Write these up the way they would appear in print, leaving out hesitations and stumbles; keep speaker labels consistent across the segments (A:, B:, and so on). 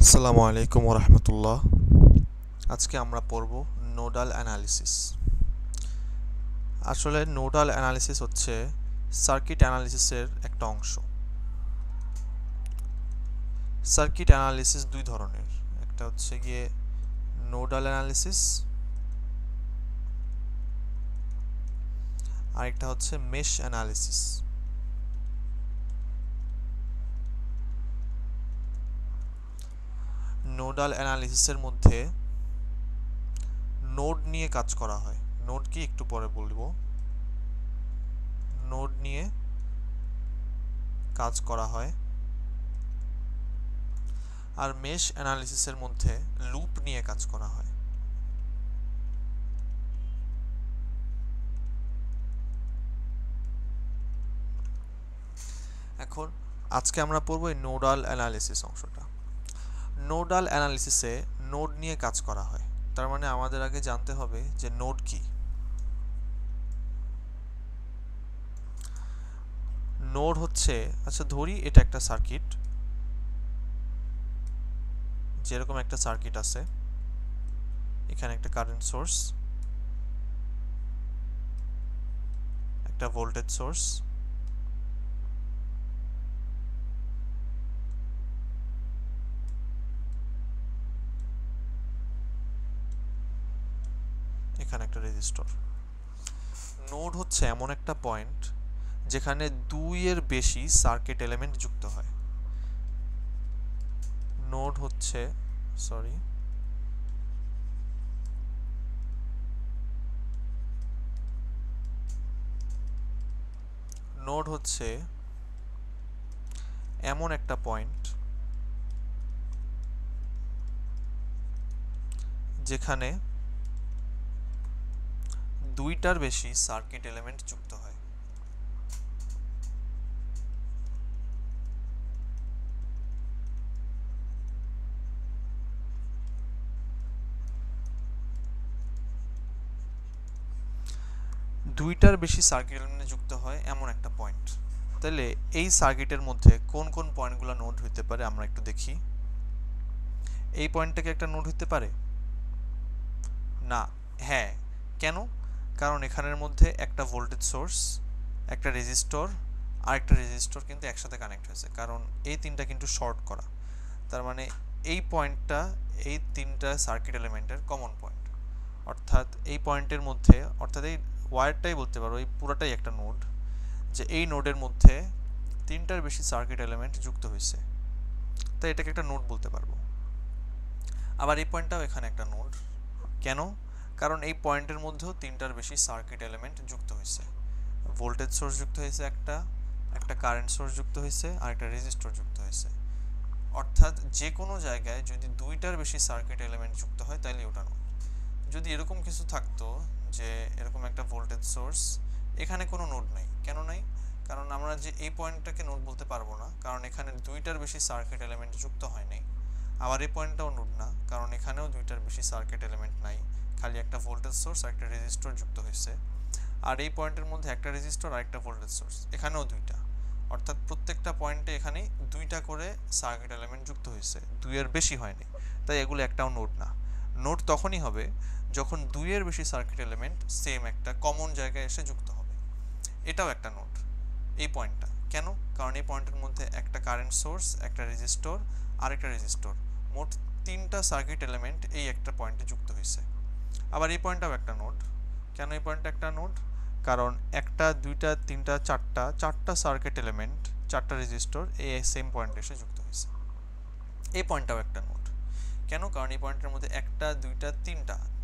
A: আসসালামু আলাইকুম ওরহমতুল্লাহ। আজকে আমরা পড়ব নোডাল অ্যানালিসিস। আসলে নোডাল অ্যানালিসিস হচ্ছে সার্কিট অ্যানালিসিসের একটা অংশ। সার্কিট অ্যানালিসিস দুই ধরনের, একটা হচ্ছে গিয়ে নোডাল অ্যানালিসিস, আরেকটা হচ্ছে মেশ অ্যানালিসিস। নোডাল অ্যানালিসিসের মধ্যে নোড নিয়ে কাজ করা হয়। নোড কি একটু পরে বলবো। নোড নিয়ে কাজ করা হয়। আর মেশ অ্যানালিসিসের মধ্যে লুপ নিয়ে কাজ করা হয়। এখন আজকে আমরা পড়ব এই নোডাল অ্যানালিসিস অংশটা। নোডাল অ্যানালিসিসে নোড নিয়ে কাজ করা হয়, তার মানে আমাদের আগে জানতে হবে যে নোড কি। নোড হচ্ছে, আচ্ছা ধরি এটা একটা সার্কিট, যেরকম একটা সার্কিট আছে, এখানে একটা কারেন্ট সোর্স, একটা ভোল্টেজ সোর্স, এখানে একটা রেজিস্টর। নোড হচ্ছে এমন একটা পয়েন্ট যেখানে দুইয়ের বেশি সার্কিট এলিমেন্ট যুক্ত হয়। নোড হচ্ছে, সরি, নোড হচ্ছে এমন একটা পয়েন্ট যেখানে দুইটার বেশি সার্কিট এলিমেন্ট যুক্ত হয়। দুইটার বেশি সার্কিট এলিমেন্ট যুক্ত হয় এমন একটা পয়েন্ট। তাহলে এই সার্কিটের মধ্যে কোন কোন পয়েন্টগুলো নোড হইতে পারে আমরা একটু দেখি। এই পয়েন্টটাকে একটা নোড হইতে পারে না? হ্যাঁ। কেন? কারণ এখানের মধ্যে একটা ভোল্টেজ সোর্স, একটা রেজিস্টর আর একটা রেজিস্টর কিন্তু একসাথে কানেক্ট হয়েছে, কারণ এই তিনটা কিন্তু শর্ট করা। তার মানে এই পয়েন্টটা এই তিনটা সার্কিট এলিমেন্টের কমন পয়েন্ট। অর্থাৎ এই পয়েন্টের মধ্যে, অর্থাৎ এই ওয়্যারটাই বলতে পারো, এই পুরাটাই একটা নোড, যে এই নোডের মধ্যে তিনটার বেশি সার্কিট এলিমেন্ট যুক্ত হয়েছে, তাই এটাকে একটা নোড বলতে পারবো। আবার এই পয়েন্টটাও এখানে একটা নোড। কেন? কারণ এই পয়েন্টের মধ্যেও তিনটার বেশি সার্কিট এলিমেন্ট যুক্ত হয়েছে। ভোল্টেজ সোর্স যুক্ত হয়েছে, একটা কারেন্ট সোর্স যুক্ত হয়েছে, আর একটা রেজিস্টর যুক্ত হয়েছে। অর্থাৎ যে কোনো জায়গায় যদি দুইটার বেশি সার্কিট এলিমেন্ট যুক্ত হয় তাহলে ওটা নোড। যদি এরকম কিছু থাকতো যে এরকম একটা ভোল্টেজ সোর্স, এখানে কোনো নোড নাই, কেন নাই? কারণ আমরা যে এই পয়েন্টটাকে নোড বলতে পারবো না, কারণ এখানে দুইটার বেশি সার্কিট এলিমেন্ট যুক্ত হয় নাই। আবার এই পয়েন্টটাও নোড না, কারণ এখানেও দুইটার বেশি সার্কিট এলিমেন্ট নাই, খালি একটা ভোল্টেজ সোর্স আর একটা রেজিস্টর যুক্ত হয়েছে। আর এই পয়েন্টের মধ্যে একটা রেজিস্টর আর একটা ভোল্টেজ সোর্স, এখানেও দুইটা। অর্থাৎ প্রত্যেকটা পয়েন্টে এখানে দুইটা করে সার্কিট এলিমেন্ট যুক্ত হয়েছে, দুইয়ের বেশি হয়নি, তাই এগুলো একটাও নোড না। নোড তখনই হবে যখন দুইয়ের বেশি সার্কিট এলিমেন্ট সেম একটা কমন জায়গায় এসে যুক্ত হবে। এটাও একটা নোড, এই পয়েন্টটা। কেন? কারণ এই পয়েন্টের মধ্যে একটা কারেন্ট সোর্স, একটা রেজিস্টর আর একটা রেজিস্টর, মোট তিনটা সার্কিট এলিমেন্ট এই একটা পয়েন্টে যুক্ত হয়েছে। আবার এই পয়েন্টটাও একটা নোড। কেন এই পয়েন্টটা একটা নোড? কারণ একটা, দুইটা, তিনটা, চারটা সার্কিট এলিমেন্ট, চারটা রেজিস্টর এই সেম পয়েন্টে এসে যুক্ত হয়েছে। এই পয়েন্টটাও একটা নোড। কেন? কারণ এই পয়েন্টের মধ্যে একটা, দুইটা,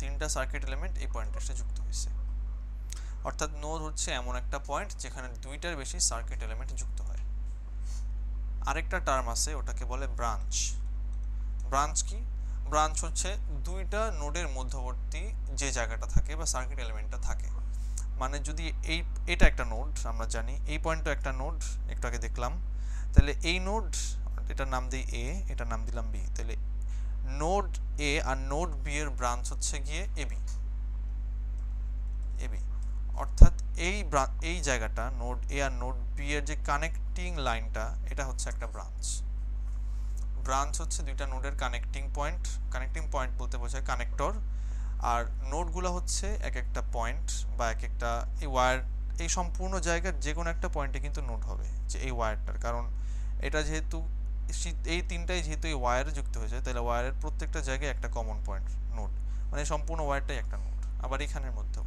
A: তিনটা সার্কিট এলিমেন্ট এই পয়েন্টে এসে যুক্ত হয়েছে। অর্থাৎ নোড হচ্ছে এমন একটা পয়েন্ট যেখানে দুইটার বেশি সার্কিট এলিমেন্ট যুক্ত হয়। আরেকটা টার্ম আছে, ওটাকে বলে ব্রাঞ্চ। ব্রাঞ্চ কি? ব্রাঞ্চ হচ্ছে দুইটা নোডের মধ্যবর্তী যে জায়গাটা থাকে বা সার্কিট এলিমেন্টটা থাকে। মানে যদি এটা একটা নোড, আমরা জানি এই পয়েন্টটা একটা নোড, একটু আগে দেখলাম। তাহলে এই নোড, এটার নাম দিই এ, এটার নাম দিলাম বি, তাহলে নোড এ আর নোড বি এর ব্রাঞ্চ হচ্ছে গিয়ে এবি। অর্থাৎ এই জায়গাটা নোড এ আর নোড বি এর যে কানেক্টিং লাইনটা, এটা হচ্ছে একটা ব্রাঞ্চ। ব্রাঞ্চ হচ্ছে দুইটা নোডের কানেক্টিং পয়েন্ট বলতে বোঝায় কানেক্টর, আর নোডগুলো হচ্ছে এক একটা পয়েন্ট বা এক একটা এই ওয়্যার, এই সম্পূর্ণ জায়গার যে কোনো একটা পয়েন্টে কিন্তু নোড হবে, যে এই ওয়্যারটার, কারণ এটা যেহেতু এই তিনটাই যেহেতু এই ওয়্যারে যুক্ত হয়েছে, তাহলে ওয়্যারের প্রত্যেকটা জায়গায় একটা কমন পয়েন্ট নোড, মানে সম্পূর্ণ ওয়্যারটাই একটা নোড। আবার এখানের মধ্যেও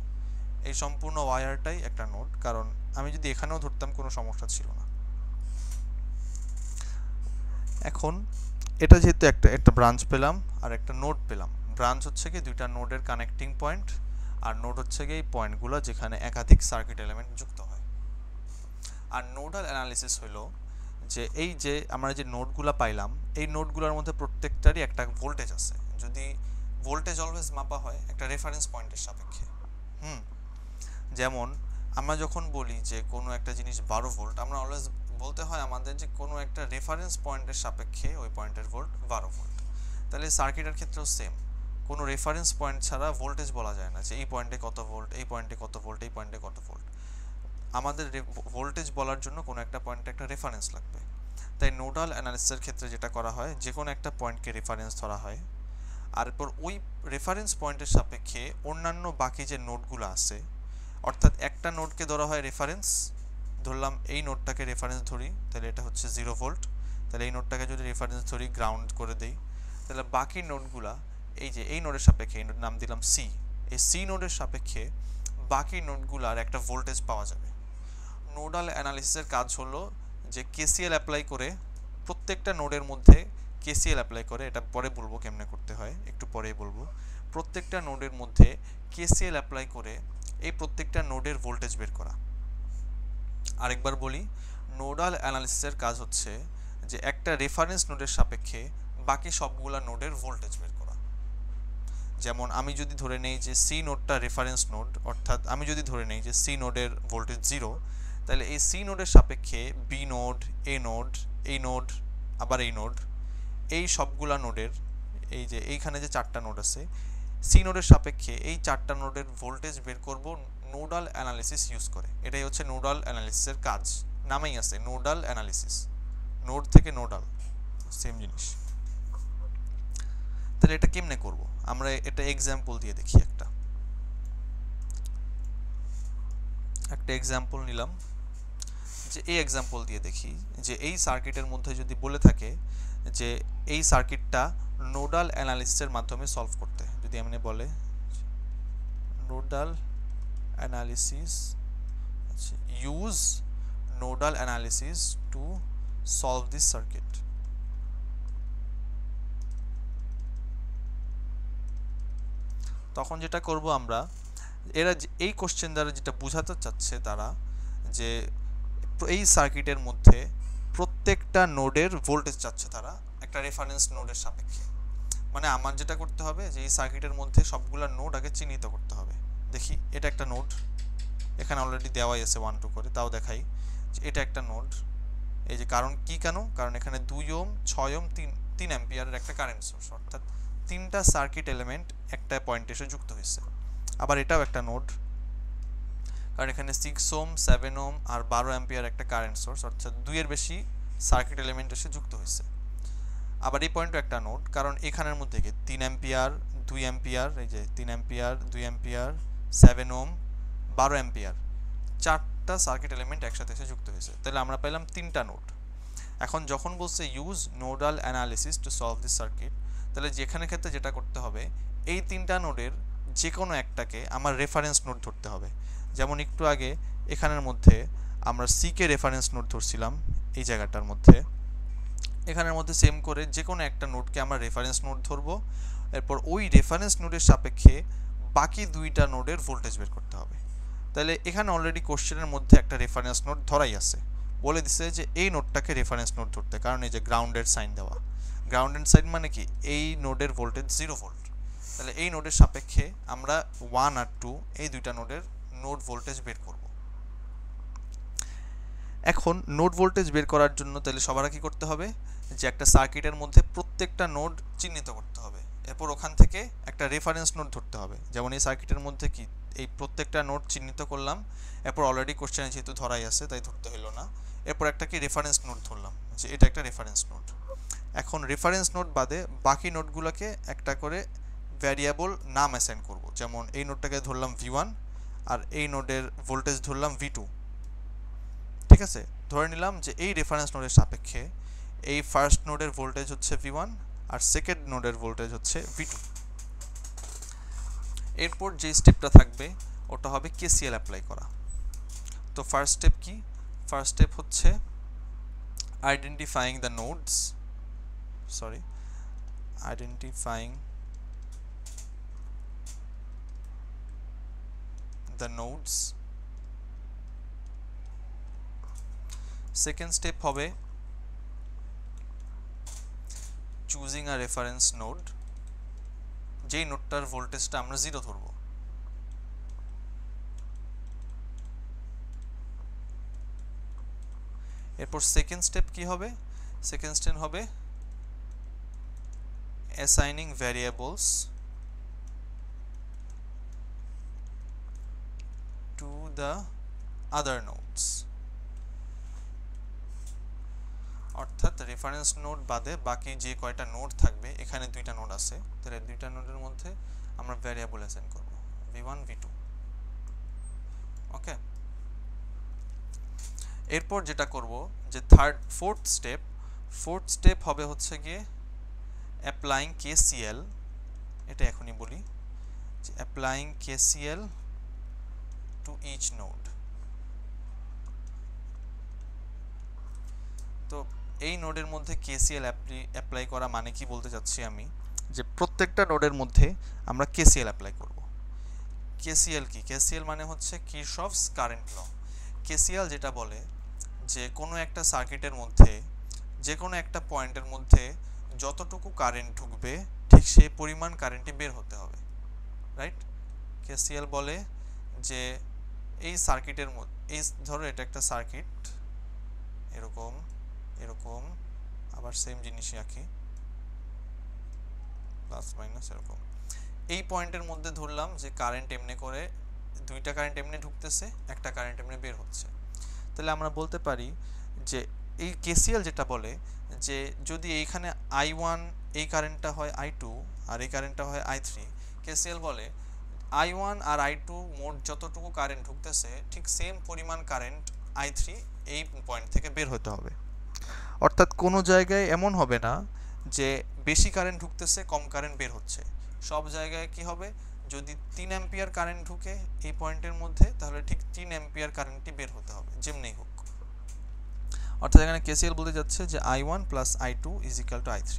A: এই সম্পূর্ণ ওয়্যারটাই একটা নোড, কারণ আমি যদি এখানেও ধরতাম কোনো সমস্যা ছিল না। এখন এটা যেহেতু একটা ব্রাঞ্চ পেলাম আর একটা নোড পেলাম, ব্রাঞ্চ হচ্ছে কি দুইটা নোডের কানেক্টিং পয়েন্ট, আর নোড হচ্ছে কি এই পয়েন্টগুলো যেখানে একাধিক সার্কিট এলিমেন্ট যুক্ত হয়। আর নোডাল অ্যানালিসিস হলো যে এই যে আমরা যে নোডগুলো পাইলাম, এই নোডগুলোর মধ্যে প্রত্যেকটারই একটা ভোল্টেজ আছে। যদি ভোল্টেজ অলওয়েজ মাপা হয় একটা রেফারেন্স পয়েন্টের সাপেক্ষে। যেমন আমরা যখন বলি যে কোনো একটা জিনিস 12 ভোল্ট, আমরা অলওয়েজ বলতে হয় আমাদের যে কোনো একটা রেফারেন্স পয়েন্টের সাপেক্ষে ওই পয়েন্টের ভোল্ট 12 ভোল্ট। তাহলে সার্কিটের ক্ষেত্রেও সেম, কোনো রেফারেন্স পয়েন্ট ছাড়া ভোল্টেজ বলা যায় না যে এই পয়েন্টে কত ভোল্ট, এই পয়েন্টে কত ভোল্ট, এই পয়েন্টে কত ভোল্ট। আমাদের ভোল্টেজ বলার জন্য কোনো একটা পয়েন্টে একটা রেফারেন্স লাগবে। তাই নোডাল অ্যানালিসিসের ক্ষেত্রে যেটা করা হয়, যে কোনো একটা পয়েন্টকে রেফারেন্স ধরা হয়, আর এরপর ওই রেফারেন্স পয়েন্টের সাপেক্ষে অন্যান্য বাকি যে নোডগুলো আছে, অর্থাৎ একটা নোডকে ধরা হয় রেফারেন্স, ধরলাম এই নোডটাকে রেফারেন্স ধরি, তাহলে এটা হচ্ছে 0 ভোল্ট। তাহলে এই নোডটাকে যদি রেফারেন্স ধরি, গ্রাউন্ড করে দেই, তাহলে বাকি নোডগুলা এই যে এই নোডের সাপেক্ষে, এই নোড নাম দিলাম সি, এই সি নোডের সাপেক্ষে বাকি নোডগুলার একটা ভোল্টেজ পাওয়া যাবে। নোডাল অ্যানালিসিসের কাজ হলো যে কেসিএল অ্যাপ্লাই করে প্রত্যেকটা নোডের মধ্যে কেসিএল অ্যাপ্লাই করে, এটা পরে বলবো কেমনে করতে হয়, একটু পরেই বলবো। প্রত্যেকটা নোডের মধ্যে কেসিএল অ্যাপ্লাই করে এই প্রত্যেকটা নোডের ভোল্টেজ বের করা। আরেকবার বলি, নোডাল অ্যানালিসিসের কাজ হচ্ছে যে একটা রেফারেন্স নোডের সাপেক্ষে বাকি সবগুলা নোডের ভোল্টেজ বের করা। যেমন আমি যদি ধরে নেই যে সি নোডটা রেফারেন্স নোড, অর্থাৎ আমি যদি ধরে নেই যে সি নোডের ভোল্টেজ 0, তাহলে এই সি নোডের সাপেক্ষে বি নোড, এ নোড, এই নোড, আবার এই নোড, এই সবগুলা নোডের, এই যে এইখানে যে 4টা নোড আছে, সি নোডের সাপেক্ষে এই 4টা নোডের ভোল্টেজ বের করব নোডাল অ্যানালিসিস ইউজ করে। এটাই হচ্ছে নোডাল অ্যানালিসিসের কাজ, নামেই আছে নোডাল অ্যানালিসিস, নোড থেকে নোডাল সেম জিনিস। তাহলে এটা কেমনে করব, আমরা এটা এক্সাম্পল দিয়ে দেখি। একটা এক্সাম্পল নিলাম, যে এই এক্সাম্পল দিয়ে দেখি যে এই সার্কিটের মধ্যে যদি বলে থাকে যে এই সার্কিটটা নোডাল অ্যানালিসিসের মাধ্যমে সলভ করতে, যদি এমনি বলে nodal analysis, use nodal analysis to solve this circuit, তখন যেটা করব আমরা, এরা এই কোশ্চেন দ্বারা যেটা বোঝাতে চাচ্ছে তারা, যে এই সার্কিটের মধ্যে প্রত্যেকটা নোডের ভোল্টেজ চাচ্ছে তারা একটা রেফারেন্স নোডের সাপেক্ষে। মানে আমার যেটা করতে হবে যে এই সার্কিটের মধ্যে সবগুলা নোড আগে চিহ্নিত করতে হবে। দেখি এটা একটা নোড, এখানে অলরেডি দেওয়াই আছে 1 2 করে, তাও দেখাই যে এটা একটা নোড। এই যে কারণ কি, কারণ এখানে 2 ওহম, 6 ওহম, 3 অ্যাম্পিয়ারের একটা কারেন্ট সোর্স, অর্থাৎ 3টা সার্কিট এলিমেন্ট একটা পয়েন্টে এসে যুক্ত হয়েছে। আবার এটাও একটা নোড, কারণ এখানে 6 ওহম, 7 ওহম আর 12 অ্যাম্পিয়ার একটা কারেন্ট সোর্স, অর্থাৎ 2 এর বেশি সার্কিট এলিমেন্ট এসে যুক্ত হয়েছে। আবার এই পয়েন্টও একটা নোড, কারণ এখানের মধ্যে 3 অ্যাম্পিয়ার, 2 অ্যাম্পিয়ার, এই যে 3 অ্যাম্পিয়ার, 2 অ্যাম্পিয়ার, 7 ওহম, 12 অ্যাম্পিয়ার, 4টা সার্কিট এলিমেন্ট একসাথে এসে যুক্ত হয়েছে। তাহলে আমরা পেলাম 3টা নোড। এখন যখন বলছে use nodal analysis to solve this circuit, তাহলে যেখানে ক্ষেত্রে যেটা করতে হবে, এই 3টা নোডের যে কোনো একটাকে আমার রেফারেন্স নোড ধরতে হবে। যেমন একটু আগে এখানের মধ্যে আমরা সি কে রেফারেন্স নোড ধরছিলাম, এই জায়গাটার মধ্যে, এখানের মধ্যে সেম করে যে কোনো একটা নোডকে আমরা রেফারেন্স নোড ধরবো। এরপর ওই রেফারেন্স নোডের সাপেক্ষে বাকি 2টা নোডের ভোল্টেজ বের করতে হবে। তাহলে এখানে অলরেডি কোশ্চেনের মধ্যে একটা রেফারেন্স নোড ধরাই আছে, বলে দিছে যে এই নোডটাকে রেফারেন্স নোড ধরতে, কারণ এই যে গ্রাউন্ডের সাইন দেওয়া, গ্রাউন্ডের সাইন মানে কি এই নোডের ভোল্টেজ 0 ভোল্ট। তাহলে এই নোডের সাপেক্ষে আমরা 1 আর 2 এই 2টা নোডের নোড ভোল্টেজ বের করব। এখন নোড ভোল্টেজ বের করার জন্য তাহলে সবার আগে কি করতে হবে, যে একটা সার্কিটের মধ্যে প্রত্যেকটা নোড চিহ্নিত করতে হবে, এরপর ওখান থেকে একটা রেফারেন্স নোড ধরতে হবে। যেমন এই সার্কিটের মধ্যে কি এই প্রত্যেকটা নোড চিহ্নিত করলাম, এরপর অলরেডি কোশ্চেনে যেহেতু ধরাই আছে তাই ধরতে হলো না, এরপর একটা কি রেফারেন্স নোড ধরলাম যে এটা একটা রেফারেন্স নোড। এখন রেফারেন্স নোড বাদে বাকি নোডগুলোকে একটা করে ভ্যারিয়েবল নাম অ্যাসাইন করব। যেমন এই নোডটাকে ধরলাম V1 আর এই নোডের ভোল্টেজ ধরলাম V2। ঠিক আছে, ধরে নিলাম যে এই রেফারেন্স নোডের সাপেক্ষে এই ফার্স্ট নোডের ভোল্টেজ হচ্ছে V1 আর সেকেন্ড নোডের ভোল্টেজ হচ্ছে V2। এরপর যে স্টেপটা থাকবে ওটা হবে KCL অ্যাপ্লাই করা। তো ফার্স্ট স্টেপ কি? ফার্স্ট স্টেপ হচ্ছে identifying the nodes, identifying the nodes। Second step হবে choosing a reference node, যেই নোডটার ভোল্টেজটা আমরা 0 ধরব। এরপর সেকেন্ড স্টেপ কি হবে? সেকেন্ড স্টেপ হবে assigning variables to the other nodes। অর্থাৎ রেফারেন্স নোড বাদে বাকি যে কয়টা নোড থাকবে, এখানে দুইটা নোড আছে, তাহলে দুইটা নোডের মধ্যে আমরা ভ্যারিয়েবল অ্যাসাইন করব V1 V2। ওকে, এরপর যেটা করব যে ফোর্থ স্টেপ হবে হচ্ছে গিয়ে অ্যাপ্লাইং KCL। এটা এখনই বলি যে applying KCL to each node. তো এই নোডের মধ্যে KCL অ্যাপ্লাই করা মানে কি বলতে চাচ্ছি আমি, যে প্রত্যেকটা নোডের মধ্যে আমরা KCL অ্যাপ্লাই করব। KCL কি? KCL মানে হচ্ছে কিরশফস কারেন্ট ল। KCL যেটা বলে যে কোনো একটা সার্কিটের মধ্যে যে কোনো একটা পয়েন্টের মধ্যে যতটুকু কারেন্ট ঢুকবে ঠিক সেই পরিমাণ কারেন্টই বের হতে হবে, রাইট? KCL বলে যে এই সার্কিটের মধ্যে, এই ধরো এটা একটা সার্কিট, এরকম এরকম, আবার সেম জিনিসই আঁকি, প্লাস মাইনাস এরকম। এই পয়েন্টের মধ্যে ধরলাম যে কারেন্ট এমনি করে দুইটা কারেন্ট এমনি ঢুকতেছে, একটা কারেন্ট এমনি বের হচ্ছে। তাহলে আমরা বলতে পারি যে এই KCL যেটা বলে যে যদি এইখানে I1 এই কারেন্টটা হয় I2 আর এই কারেন্টটা হয় I3, KCL বলে I1 আর I2 মোট যতটুকু কারেন্ট ঢুকতেছে ঠিক সেম পরিমাণ কারেন্ট I3 এই পয়েন্ট থেকে বের হতে হবে। অর্থাৎ কোনো জায়গায় এমন হবে না যে বেশি কারেন্ট ঢুকতেছে কম কারেন্ট বের হচ্ছে। সব জায়গায় কি হবে, যদি 3 অ্যাম্পিয়ার কারেন্ট ঢুকে এই পয়েন্টের মধ্যে তাহলে ঠিক 3 অ্যাম্পিয়ার কারেন্টই বের হতে হবে যেমনি হোক। অর্থাৎ এখানে KCL বলতে যাচ্ছে যে I1 plus I2 is equal two I3।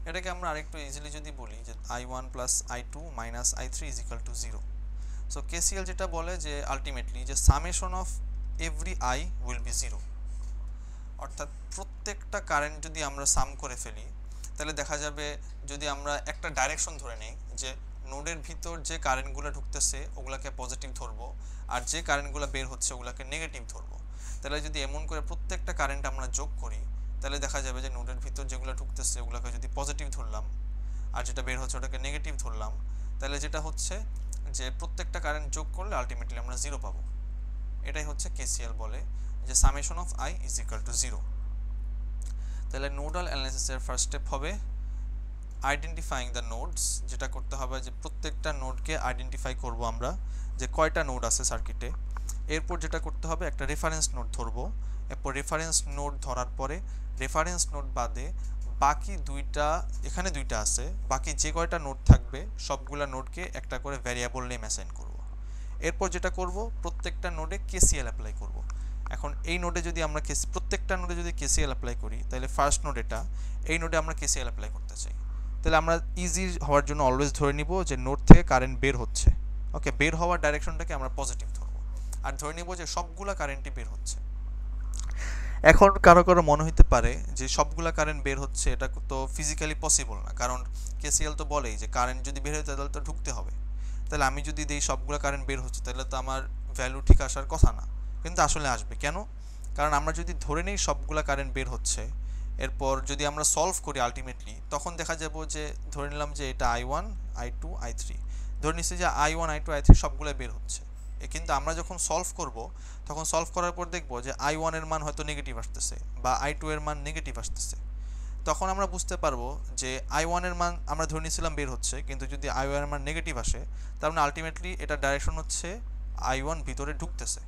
A: এটাকে আমরা আরেকটু ইজিলি যদি বলি যে I1 plus I2 minus I3 is equal to 0। So KCL যেটা বলে যে আলটিমেটলি যে summation of every I will be 0। অর্থাৎ প্রত্যেকটা কারেন্ট যদি আমরা সাম করে ফেলি তাহলে দেখা যাবে, যদি আমরা একটা ডাইরেকশন ধরে নিই যে নোডের ভিতর যে কারেন্টগুলো ঢুকতেছে ওগুলাকে পজিটিভ ধরবো আর যে কারেন্টগুলো বের হচ্ছে ওগুলাকে নেগেটিভ ধরবো, তাহলে যদি এমন করে প্রত্যেকটা কারেন্ট আমরা যোগ করি তাহলে দেখা যাবে যে নোডের ভিতর যেগুলো ঢুকতেছে ওগুলোকে যদি পজিটিভ ধরলাম আর যেটা বের হচ্ছে ওটাকে নেগেটিভ ধরলাম, তাহলে যেটা হচ্ছে যে প্রত্যেকটা কারেন্ট যোগ করলে আলটিমেটলি আমরা 0 পাবো। এটাই হচ্ছে KCL বলে যে summation of I is equal to 0। তাহলে নোডাল অ্যানালাইসিসের ফার্স্ট স্টেপ হবে আইডেন্টিফাইং দ্য নোডস। যেটা করতে হবে যে প্রত্যেকটা নোডকে আইডেন্টিফাই করব আমরা যে কয়টা নোড আছে সার্কিটে। এরপর যেটা করতে হবে একটা রেফারেন্স নোড ধরবো। এরপর রেফারেন্স নোড ধরার পরে রেফারেন্স নোড বাদে বাকি দুইটা, এখানে দুইটা আছে, বাকি যে কয়টা নোড থাকবে সবগুলা নোডকে একটা করে ভ্যারিয়েবল নেম অ্যাসাইন করব। এরপর যেটা করব প্রত্যেকটা নোডে KCL অ্যাপ্লাই করব। এখন এই নোডে যদি আমরা প্রত্যেকটা নোডে যদি KCL অ্যাপ্লাই করি তাহলে ফার্স্ট নোড এটা, এই নোডে আমরা KCL অ্যাপ্লাই করতে চাই, তাহলে আমরা ইজি হওয়ার জন্য অলওয়েজ ধরে নিব যে নোড থেকে কারেন্ট বের হচ্ছে। ওকে, বের হওয়ার ডাইরেকশনটাকে আমরা পজিটিভ ধরবো আর ধরে নিব যে সবগুলা কারেন্টই বের হচ্ছে। এখন কারো কারো মনে হতে পারে যে সবগুলা কারেন্ট বের হচ্ছে, এটা তো ফিজিক্যালি পসিবল না, কারণ KCL তো বলেই যে কারেন্ট যদি বের হয় তাহলে তো ঢুকতে হবে। তাহলে আমি যদি দিই সবগুলা কারেন্ট বের হচ্ছে তাহলে তো আমার ভ্যালু ঠিক আসার কথা না, কিন্তু আসলে আসবে। কেন? কারণ আমরা যদি ধরে নেই সবগুলা কারেন্ট বের হচ্ছে, এরপর যদি আমরা সলভ করি আলটিমেটলি তখন দেখা যাব যে ধরে নিলাম যে এটা I1 I2 I3, ধরে নিচ্ছি যে I1 I2 I3 সবগুলো বের হচ্ছে। কিন্তু আমরা যখন সলভ করব তখন সলভ করার পর দেখব যে I1 এর মান হয়তো নেগেটিভ আসতেছে বা I2 এর মান নেগেটিভ আসতেছে। তখন আমরা বুঝতে পারবো যে I1 এর মান আমরা ধরে নিয়েছিলাম বের হচ্ছে, কিন্তু যদি I1 এর মান নেগেটিভ আসে তার মানে আলটিমেটলি এটা ডাইরেকশন হচ্ছে I1 ভিতরে ঢুকতেছে।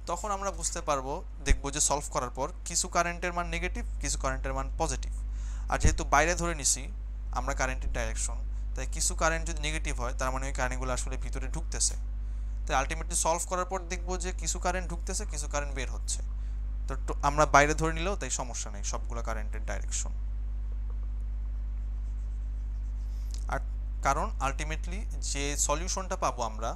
A: তখন আমরা বুঝতে পারবো, দেখবো যে সলভ করার পর কিছু কারেন্টের মান নেগেটিভ, কিছু কারেন্টের মান পজিটিভ। আর যেহেতু বাইরে ধরে নিছি আমরা কারেন্টের ডাইরেকশন, তাই কিছু কারেন্ট যদি নেগেটিভ হয় তার মানে ওই কারেন্টগুলো আসলে ভিতরে ঢুকতেছে। তাই আলটিমেটলি সলভ করার পর দেখবো যে কিছু কারেন্ট ঢুকতেছে, কিছু কারেন্ট বের হচ্ছে। তো আমরা বাইরে ধরে নিলেও তাই সমস্যা নেই, সবগুলো কারেন্টের ডাইরেকশন। আর কারণ আলটিমেটলি যে সলিউশনটা পাবো আমরা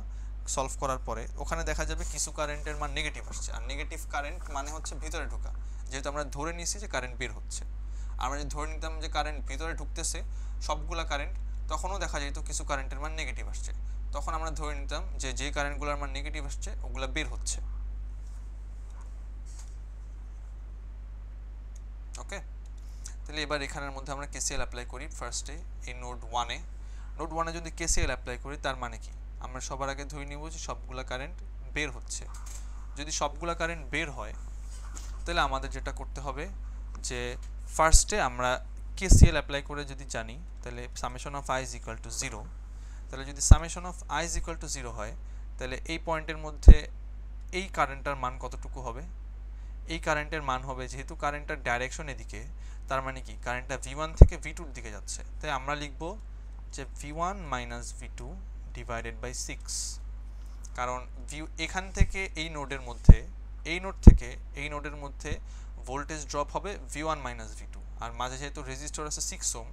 A: সলভ করার পরে, ওখানে দেখা যাবে কিছু কারেন্টের মান নেগেটিভ আসছে, আর নেগেটিভ কারেন্ট মানে হচ্ছে ভিতরে ঢোকা। যেহেতু আমরা ধরে নিয়েছি যে কারেন্ট বের হচ্ছে, আমরা যদি ধরে নিতাম যে কারেন্ট ভিতরে ঢুকতেছে সবগুলা কারেন্ট, তখনও দেখা যেত কিছু কারেন্টের মান নেগেটিভ আসছে। তখন আমরা ধরে নিতাম যে যে কারেন্টগুলোর মান নেগেটিভ আসছে ওগুলা বের হচ্ছে। ওকে, তাহলে এবার এখানের মধ্যে আমরা কেসিএল অ্যাপ্লাই করি ফার্স্টে এই নোড ওয়ানে যদি কেসিএল অ্যাপ্লাই করি তার মানে কি, আমরা সবার আগে ধরে নিব যে সবগুলা কারেন্ট বের হচ্ছে। যদি সবগুলা কারেন্ট বের হয় তাহলে আমাদের যেটা করতে হবে যে ফার্স্টে আমরা কেসিএল অ্যাপ্লাই করে যদি জানি তাহলে summation of I is equal to 0। তাহলে যদি summation of I is equal to 0 হয় তাহলে এই পয়েন্টের মধ্যে এই কারেন্টটার মান কতটুকু হবে? এই কারেন্টের মান হবে, যেহেতু কারেন্টটার ডাইরেকশন এদিকে, তার মানে কি কারেন্টটা V1 থেকে V2 এর দিকে যাচ্ছে। তাই আমরা লিখব যে V1 minus V2 divided by 6। কারণ এখান থেকে এই নোডের মধ্যে, এই নোড থেকে এই নোডের মধ্যে ভোল্টেজ ড্রপ হবে V1 মাইনাস V2, আর মাঝে যেহেতু রেজিস্টর আছে 6 ওহম,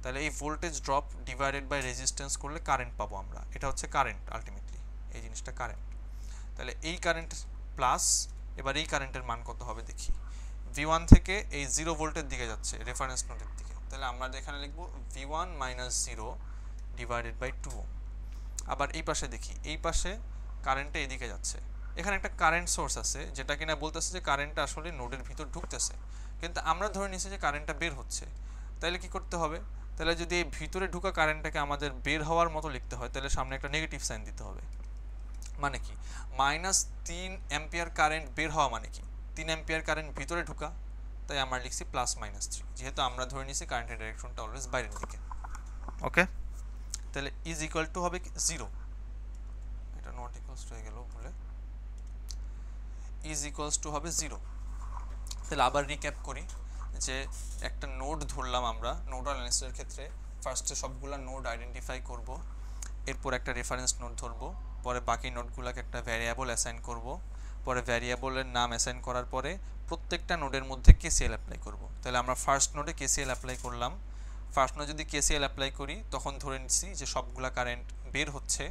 A: তাহলে এই voltage drop divided by resistance করলে কারেন্ট পাবো আমরা। এটা হচ্ছে কারেন্ট, আলটিমেটলি এই জিনিসটা কারেন্ট। তাহলে এই কারেন্ট প্লাস, এবার এই কারেন্টের মান কত হবে দেখি। V1 থেকে এই 0 ভোল্টের দিকে যাচ্ছে রেফারেন্স নোডের দিকে, তাহলে আমরা এখানে লিখব V1 minus 0 divided by 2 ohm. আবার এই পাশে দেখি, এই পাশে কারেন্টটা এদিকে যাচ্ছে, এখানে একটা কারেন্ট সোর্স আছে যেটা কিনা বলতেছে যে কারেন্টটা আসলে নোডের ভিতর ঢুকতেছে, কিন্তু আমরা ধরে নিয়েছি যে কারেন্টটা বের হচ্ছে। তাহলে কি করতে হবে? তাহলে যদি এই ভিতরে ঢুকা কারেন্টটাকে আমাদের বের হওয়ার মতো লিখতে হয় তাহলে সামনে একটা নেগেটিভ সাইন দিতে হবে। মানে কি, -3 অ্যাম্পিয়ার কারেন্ট বের হওয়া মানে কি 3 অ্যাম্পিয়ার কারেন্ট ভিতরে ঢোকা, তাই আমরা লিখছি +-3, যেহেতু আমরা ধরে নিয়েছি কারেন্টের ডাইরেকশনটা অলওয়েজ বাইরের দিকে। ওকে, তাহলে ইজ ইকুয়াল টু হবে 0, এটা নট ইকুয়ালস টু হয়ে গেল ভুলে, ইজ ইকুয়ালস টু হবে 0। তাহলে আবার রিক্যাপ করি যে একটা নোড ধরলাম আমরা, নোডাল অ্যানালিসিসের ক্ষেত্রে ফার্স্টে সবগুলা নোড আইডেন্টিফাই করব, এরপর একটা রেফারেন্স নোড ধরবো, পরে বাকি নোডগুলোকে একটা ভ্যারিয়েবল অ্যাসাইন করব, পরে ভ্যারিয়েবলের নাম অ্যাসাইন করার পরে প্রত্যেকটা নোডের মধ্যে কেসিএল অ্যাপ্লাই করব। তাহলে আমরা ফার্স্ট নোডে কেসিএল অ্যাপ্লাই করলাম। ফার্স্ট নোডে যদি কেসিএল অ্যাপ্লাই করি তখন ধরে নিচ্ছি যে সবগুলা কারেন্ট বের হচ্ছে,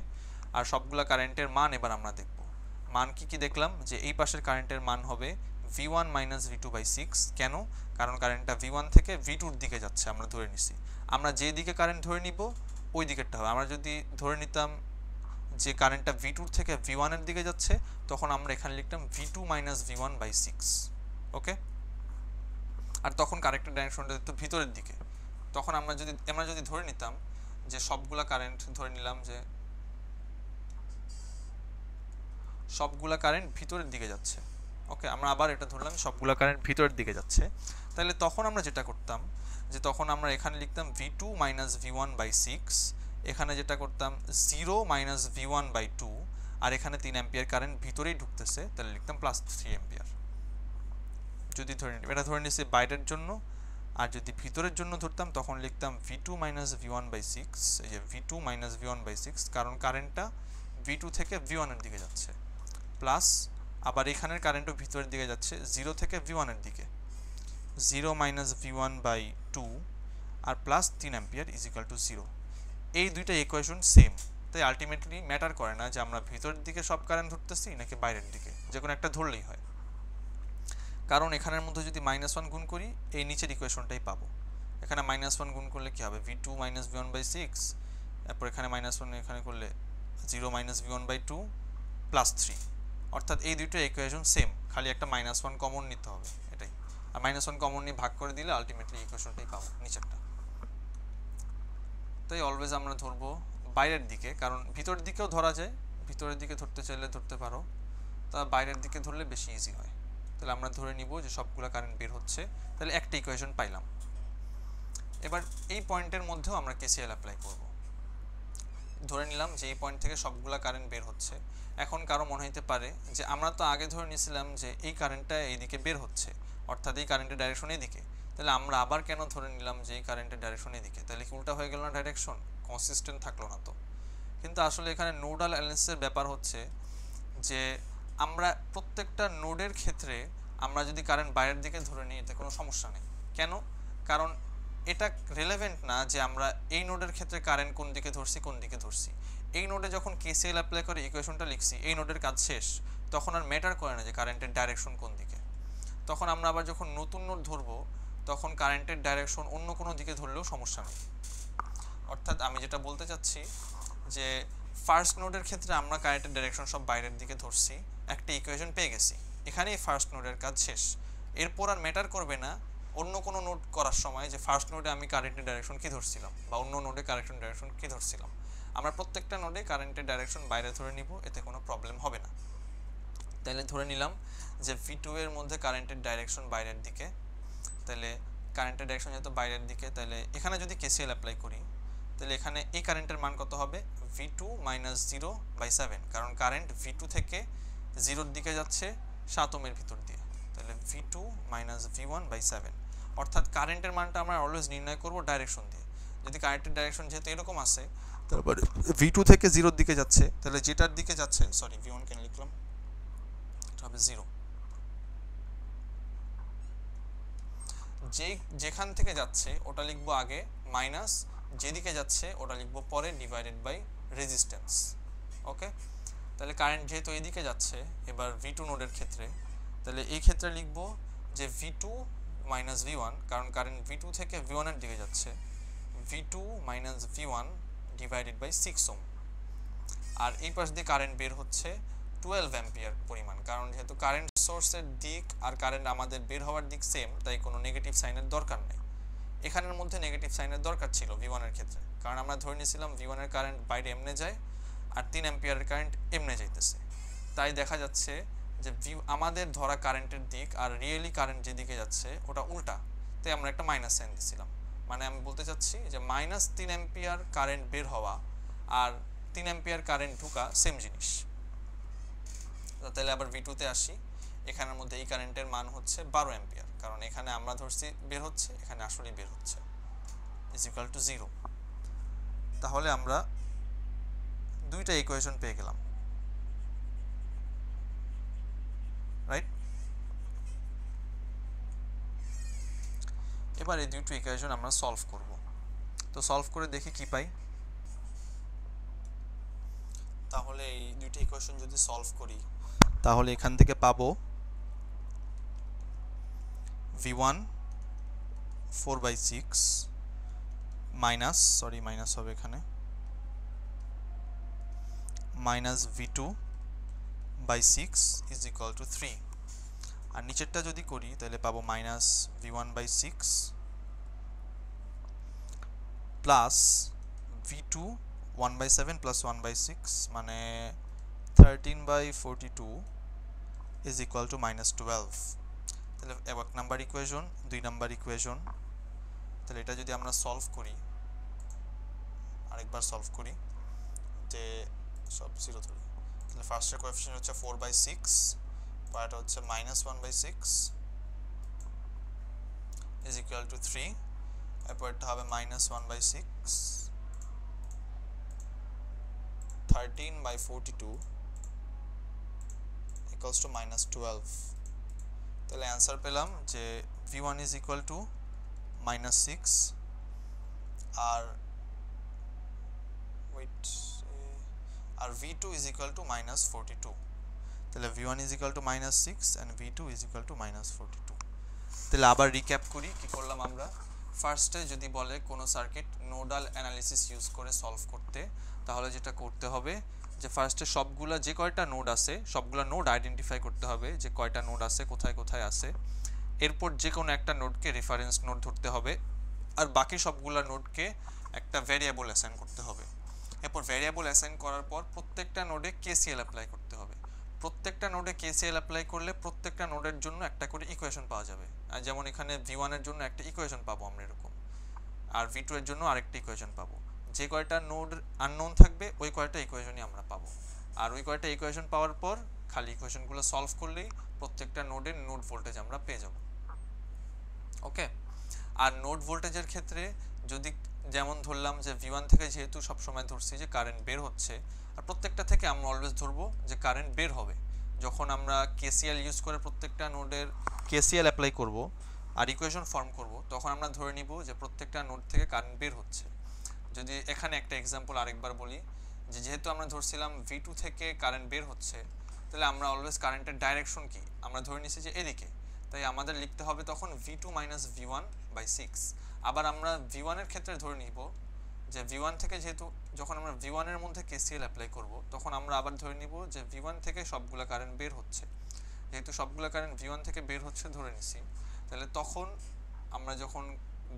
A: আর সবগুলা কারেন্টের মান এবার আমরা দেখব। মান কি কি দেখলাম, যে এই পাশের কারেন্টের মান হবে V1 মাইনাস V2 বাই 6। কেন? কারণ কারেন্টটা V1 থেকে V2 এর দিকে যাচ্ছে, আমরা ধরে নিছি। আমরা যে দিকে কারেন্ট ধরে নিব ওই দিকেরটা হবে। আমরা যদি ধরে নিতাম যে কারেন্টটা V2 থেকে V1 এর দিকে যাচ্ছে, তখন আমরা এখানে লিখতাম V2 মাইনাস V1 বাই 6। ওকে, আর তখন কারেন্টের ডাইরেকশনটা তো ভিতরের দিকে। তখন আমরা যদি ধরে নিতাম যে সবগুলা কারেন্ট, ধরে নিলাম যে সবগুলা কারেন্ট ভিতরের দিকে যাচ্ছে। ওকে, আমরা আবার এটা ধরলাম সবগুলা কারেন্ট ভিতরের দিকে যাচ্ছে, তাহলে তখন আমরা যেটা করতাম যে তখন আমরা এখানে লিখতাম V2 মাইনাস V1 বাই 6, এখানে যেটা করতাম 0 মাইনাস V1 বাই 2, আর এখানে 3 অ্যাম্পিয়ার কারেন্ট ভিতরেই ঢুকতেছে, তাহলে লিখতাম +3 অ্যাম্পিয়ার। যদি ধরে নিই, এটা ধরে নিছি বাইরের জন্য, আর যদি ভিতরের জন্য ধরতাম তখন লিখতাম V2 মাইনাস V1 বাই 6, এই যে V2 মাইনাস V1 বাই 6, কারণ কারেন্টটা V2 থেকে V1 এর দিকে যাচ্ছে, প্লাস আবার এখানের কারেন্টও ভিতরের দিকে যাচ্ছে 0 থেকে V1 এর দিকে, 0 মাইনাস V1 বাই 2 আর plus 3 ampere is equal to 0। এই দুইটা ইকুয়েশন সেম, তাই আলটিমেটলি ম্যাটার করে না যে আমরা ভিতরের দিকে সব কারেন্ট ধরতেছি নাকি বাইরের দিকে, যে কোনো একটা ধরলেই হয়। কারণ এখানের মধ্যে যদি -1 গুণ করি এই নিচের ইকুয়েশনটাই পাবো। এখানে -1 গুণ করলে কি হবে, V2 মাইনাস V1 বাই 6, তারপর এখানে -1 এখানে করলে 0 মাইনাস V1 বাই 2 প্লাস 3, অর্থাৎ এই দুটো ইকুয়েশন সেম, খালি একটা -1 কমন নিতে হবে, এটাই। আর -1 কমন নিয়ে ভাগ করে দিলে আলটিমেটলি ইকুয়েশনটাই পাবো নিচেরটা। তাই অলওয়েজ আমরা ধরবো বাইরের দিকে, কারণ ভিতরের দিকেও ধরা যায়, ভিতরের দিকে ধরতে চাইলে ধরতে পারো, তা বাইরের দিকে ধরলে বেশি ইজি হয়। তাহলে আমরা ধরে নিব যে সবগুলা কারেন্ট বের হচ্ছে, তাহলে একটা ইকুয়েশন পাইলাম। এবার এই পয়েন্টের মধ্যেও আমরা কেসিএল অ্যাপ্লাই করব। ধরে নিলাম যে এই পয়েন্ট থেকে সবগুলা কারেন্ট বের হচ্ছে। এখন কারো মনে হতে পারে যে আমরা তো আগে ধরে নিয়েছিলাম যে এই কারেন্টটা এইদিকে বের হচ্ছে, অর্থাৎ এই কারেন্টের ডাইরেকশন এদিকে, তাহলে আমরা আবার কেন ধরে নিলাম যে এই কারেন্টের ডাইরেকশন এদিকে? তাহলে কি উল্টা হয়ে গেল না? ডাইরেকশন কনসিস্টেন্ট থাকলো না তো। কিন্তু আসলে এখানে নোডাল অ্যানালিসিসের ব্যাপার হচ্ছে যে আমরা প্রত্যেকটা নোডের ক্ষেত্রে আমরা যদি কারেন্ট বাইরের দিকে ধরে নিই এতে কোনো সমস্যা নেই। কেন? কারণ এটা রিলেভেন্ট না যে আমরা এই নোডের ক্ষেত্রে কারেন্ট কোন দিকে ধরছি কোন দিকে ধরছি। এই নোডে যখন কেসিএল অ্যাপ্লাই করে ইকুয়েশনটা লিখছি, এই নোডের কাজ শেষ, তখন আর ম্যাটার করে না যে কারেন্টের ডাইরেকশন কোন দিকে। তখন আমরা আবার যখন নতুন নোড ধরবো তখন কারেন্টের ডাইরেকশন অন্য কোনো দিকে ধরলেও সমস্যা নেই। অর্থাৎ আমি যেটা বলতে চাচ্ছি যে ফার্স্ট নোডের ক্ষেত্রে আমরা কারেন্টের ডাইরেকশন সব বাইরের দিকে ধরছি, একটা ইকুয়েশন পেয়ে গেছি, এখানেই ফার্স্ট নোডের কাজ শেষ। এরপর আর ম্যাটার করবে না অন্য কোনো নোড করার সময় যে ফার্স্ট নোডে আমি কারেন্টের ডাইরেকশন কি ধরছিলাম বা অন্য নোডে কারেন্টের ডাইরেকশন কি ধরছিলাম। আমরা প্রত্যেকটা নোডে কারেন্টের ডাইরেকশন বাইরে ধরে নিব, এতে কোনো প্রবলেম হবে না। তাহলে ধরে নিলাম যে V2 এর মধ্যে কারেন্টের ডাইরেকশন বাইরের দিকে, তাহলে কারেন্টের ডাইরেকশন যেহেতু বাইরের দিকে, তাহলে এখানে যদি কেসিএল অ্যাপ্লাই করি তাহলে এখানে এই কারেন্টের মান কত হবে? V2 মাইনাস 0/7, কারণ কারেন্ট V2 থেকে 0-র দিকে যাচ্ছে 7 ওহমের ভিতর দিয়ে, তাহলে V2 মাইনাস V1/7। অর্থাৎ কারেন্টের মানটা আমরা অলওয়েজ নির্ণয় করব ডাইরেকশন দিয়ে। যদি কারেন্টের ডাইরেকশন যেহেতু এরকম আছে, তারপরে V2 থেকে 0-র দিকে যাচ্ছে, তাহলে যেটার দিকে যাচ্ছে, সরি V1 কেন লিখলাম, এটা হবে 0। যেখান থেকে যাচ্ছে ওটা লিখবো আগে, মাইনাস যেদিকে যাচ্ছে ওটা লিখবো পরে, ডিভাইডেড বাই রেজিস্ট্যান্স। ওকে, তাহলে কারেন্ট যেহেতু এদিকে যাচ্ছে এবার V2 নোডের ক্ষেত্রে, তাহলে এই ক্ষেত্রে লিখবো যে V2 মাইনাস V1, কারণ কারেন্ট V2 থেকে V1 এর দিকে যাচ্ছে, V2 minus V1 divided by 6 ohm. আর এই পাশ দিয়ে কারেন্ট বের হচ্ছে 12 অ্যাম্পিয়ার পরিমাণ, কারণ যেহেতু কারেন্ট সোর্সের দিক আর কারেন্ট আমাদের বের হওয়ার দিক সেম, তাই কোনো নেগেটিভ সাইনের দরকার নেই। এখানের মধ্যে নেগেটিভ সাইনের দরকার ছিল V1 এর ক্ষেত্রে, কারণ আমরা ধরে নিয়েছিলাম V1 এর কারেন্ট বাইরে এমনে যায় আর 3 অ্যাম্পিয়ারের কারেন্ট এমনে যাইতেছে। তাই দেখা যাচ্ছে যে আমাদের ধরা কারেন্টের দিক আর রিয়েলি কারেন্ট যেদিকে যাচ্ছে ওটা উল্টা, তাই আমরা একটা মাইনাস সাইন দিয়েছিলাম। মানে আমি বলতে চাচ্ছি যে মাইনাস 3 অ্যাম্পিয়ার কারেন্ট বের হওয়া আর 3 অ্যাম্পিয়ার কারেন্ট ঢোকা সেম জিনিস। তাহলে আবার V2 তে আসি, এখানের মধ্যে এই কারেন্টের মান হচ্ছে 12 অ্যাম্পিয়ার, কারণ এখানে আমরা ধরছি বের হচ্ছে, এখানে আসলেই বের হচ্ছে, ইজ ইকুয়াল টু 0। তাহলে আমরা দুইটা ইকুয়েশন পেয়ে গেলাম, রাইট? এবার এই দুটো ইকুয়েশন আমরা সলভ করব। তো সলভ করে দেখি কি পাই। তাহলে এই দুইটা ইকুয়েশন যদি সলভ করি তাহলে এখান থেকে পাবো V1 4/6 মাইনাস, সরি মাইনাস হবে এখানে, minus V2/6 is equal two 3। আর নিচেরটা যদি করি তাহলে পাবো minus V1/6 plus V2 1/7 plus 1/6 মানে 13/42 ইজ ইকুয়াল টু মাইনাস 12। তাহলে এক নাম্বার ইকুয়েশন, দুই নাম্বার ইকুয়েশন, তাহলে এটা যদি আমরা সলভ করি, আরেকবার সলভ করি যে সব 0 ধরে, তাহলে ফার্স্টের কোএফিসিয়েন্ট হচ্ছে 4/6, পরেরটা হচ্ছে মাইনাস 1/6 ইজ ইকুয়াল টু 3, এরপরটা হবে মাইনাস 1/6 13/42 ইকুয়ালস টু মাইনাস 12। তাহলে অ্যান্সার পেলাম যে V1 is equal to minus 6 আর V2 is equal to minus 42। তাহলে V1 is equal to minus 6 and V2 is equal to minus 42। তাহলে আবার রিক্যাপ করি কি করলাম আমরা। ফার্স্টে যদি বলে কোনো সার্কিট নোডাল অ্যানালিসিস ইউজ করে সলভ করতে, তাহলে যেটা করতে হবে যে ফার্স্টে সবগুলা যে কয়টা নোড আছে সবগুলা নোড আইডেন্টিফাই করতে হবে যে কয়টা নোড আছে, কোথায় কোথায় আছে। এরপর যে কোনো একটা নোডকে রেফারেন্স নোড ধরতে হবে আর বাকি সবগুলা নোডকে একটা ভ্যারিয়েবল অ্যাসাইন করতে হবে। এরপর ভ্যারিয়েবল অ্যাসাইন করার পর প্রত্যেকটা নোডে কেসিএল অ্যাপ্লাই করতে হবে। প্রত্যেকটা নোডে কেসিএল অ্যাপ্লাই করলে প্রত্যেকটা নোডের জন্য একটা করে ইকুয়েশন পাওয়া যাবে। আর যেমন এখানে V1 এর জন্য একটা ইকুয়েশন পাবো আমরা এরকম, আর ভি টু এর জন্য আরেকটা ইকুয়েশন পাবো। যে কয়টা নোড আননোন থাকবে ওই কয়টা ইকুয়েশনই আমরা পাবো, আর ওই কয়টা ইকুয়েশন পাওয়ার পর খালি ইকুয়েশনগুলো সলভ করলেই প্রত্যেকটা নোডের নোড ভোল্টেজ আমরা পেয়ে যাব। ওকে, আর নোড ভোল্টেজের ক্ষেত্রে যদি যেমন ধরলাম যে V1 থেকে যেহেতু সবসময় ধরছি যে কারেন্ট বের হচ্ছে, আর প্রত্যেকটা থেকে আমরা অলওয়েজ ধরবো যে কারেন্ট বের হবে। যখন আমরা কেসিএল ইউজ করে প্রত্যেকটা নোডের কেসিএল অ্যাপ্লাই করব আর ইকুয়েশন ফর্ম করব, তখন আমরা ধরে নিব যে প্রত্যেকটা নোড থেকে কারেন্ট বের হচ্ছে। যদি এখানে একটা এক্সাম্পল আরেকবার বলি, যে যেহেতু আমরা ধরছিলাম V2 থেকে কারেন্ট বের হচ্ছে, তাহলে আমরা অলওয়েজ কারেন্টের ডাইরেকশন কি আমরা ধরে নিছি যে এদিকে, তাই আমাদের লিখতে হবে তখন V2 মাইনাস V1/6। আবার আমরা V1 এর ক্ষেত্রে ধরে নিব যে V1 থেকে যেহেতু যখন আমরা V1 এর মধ্যে KCL অ্যাপ্লাই করব, তখন আমরা আবার ধরে নিব যে V1 থেকে সবগুলা কারেন্ট বের হচ্ছে। যেহেতু সবগুলা কারেন্ট V1 থেকে বের হচ্ছে ধরে নিছি, তাহলে তখন আমরা যখন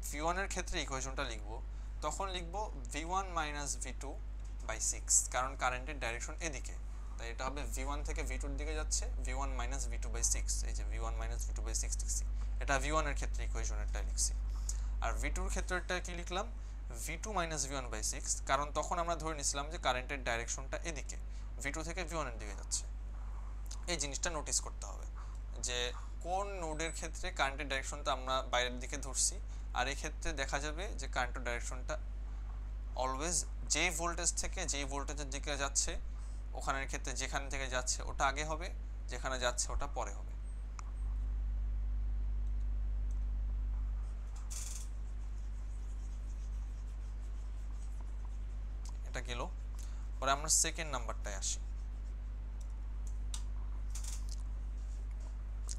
A: V1 এর ক্ষেত্রে ইকুয়েশনটা লিখব, তখন লিখব V1 মাইনাস V2/6, কারণ কারেন্টের ডাইরেকশন এদিকে, তাই এটা হবে V1 থেকে V2 এর দিকে যাচ্ছে, V1 মাইনাস V2/6। এই যে V1 মাইনাস V2/6 লিখছি, এটা V1 এর ক্ষেত্রে ইকুয়েশনেরটা লিখছি। আর V2 এর ক্ষেত্রেটা কি লিখলাম, V2 মাইনাস V1/6, কারণ তখন আমরা ধরে নিছিলাম যে কারেন্টের ডাইরেকশনটা এদিকে, V2 থেকে V1 এর দিকে যাচ্ছে। এই জিনিসটা নোটিস করতে হবে যে কোন নোডের ক্ষেত্রে কারেন্টের ডাইরেকশনটা আমরা বাইরের দিকে ধরছি, আর এই ক্ষেত্রে দেখা যাবে যে কারেন্টের ডাইরেকশনটা অলওয়েজ যেই ভোল্টেজ থেকে যেই ভোল্টেজের দিকে যাচ্ছে ওখানের ক্ষেত্রে যেখান থেকে যাচ্ছে ওটা আগে হবে, যেখানে যাচ্ছে ওটা পরে হবে। এটা গেল। পরে আমরা সেকেন্ড নাম্বারটায় আসি।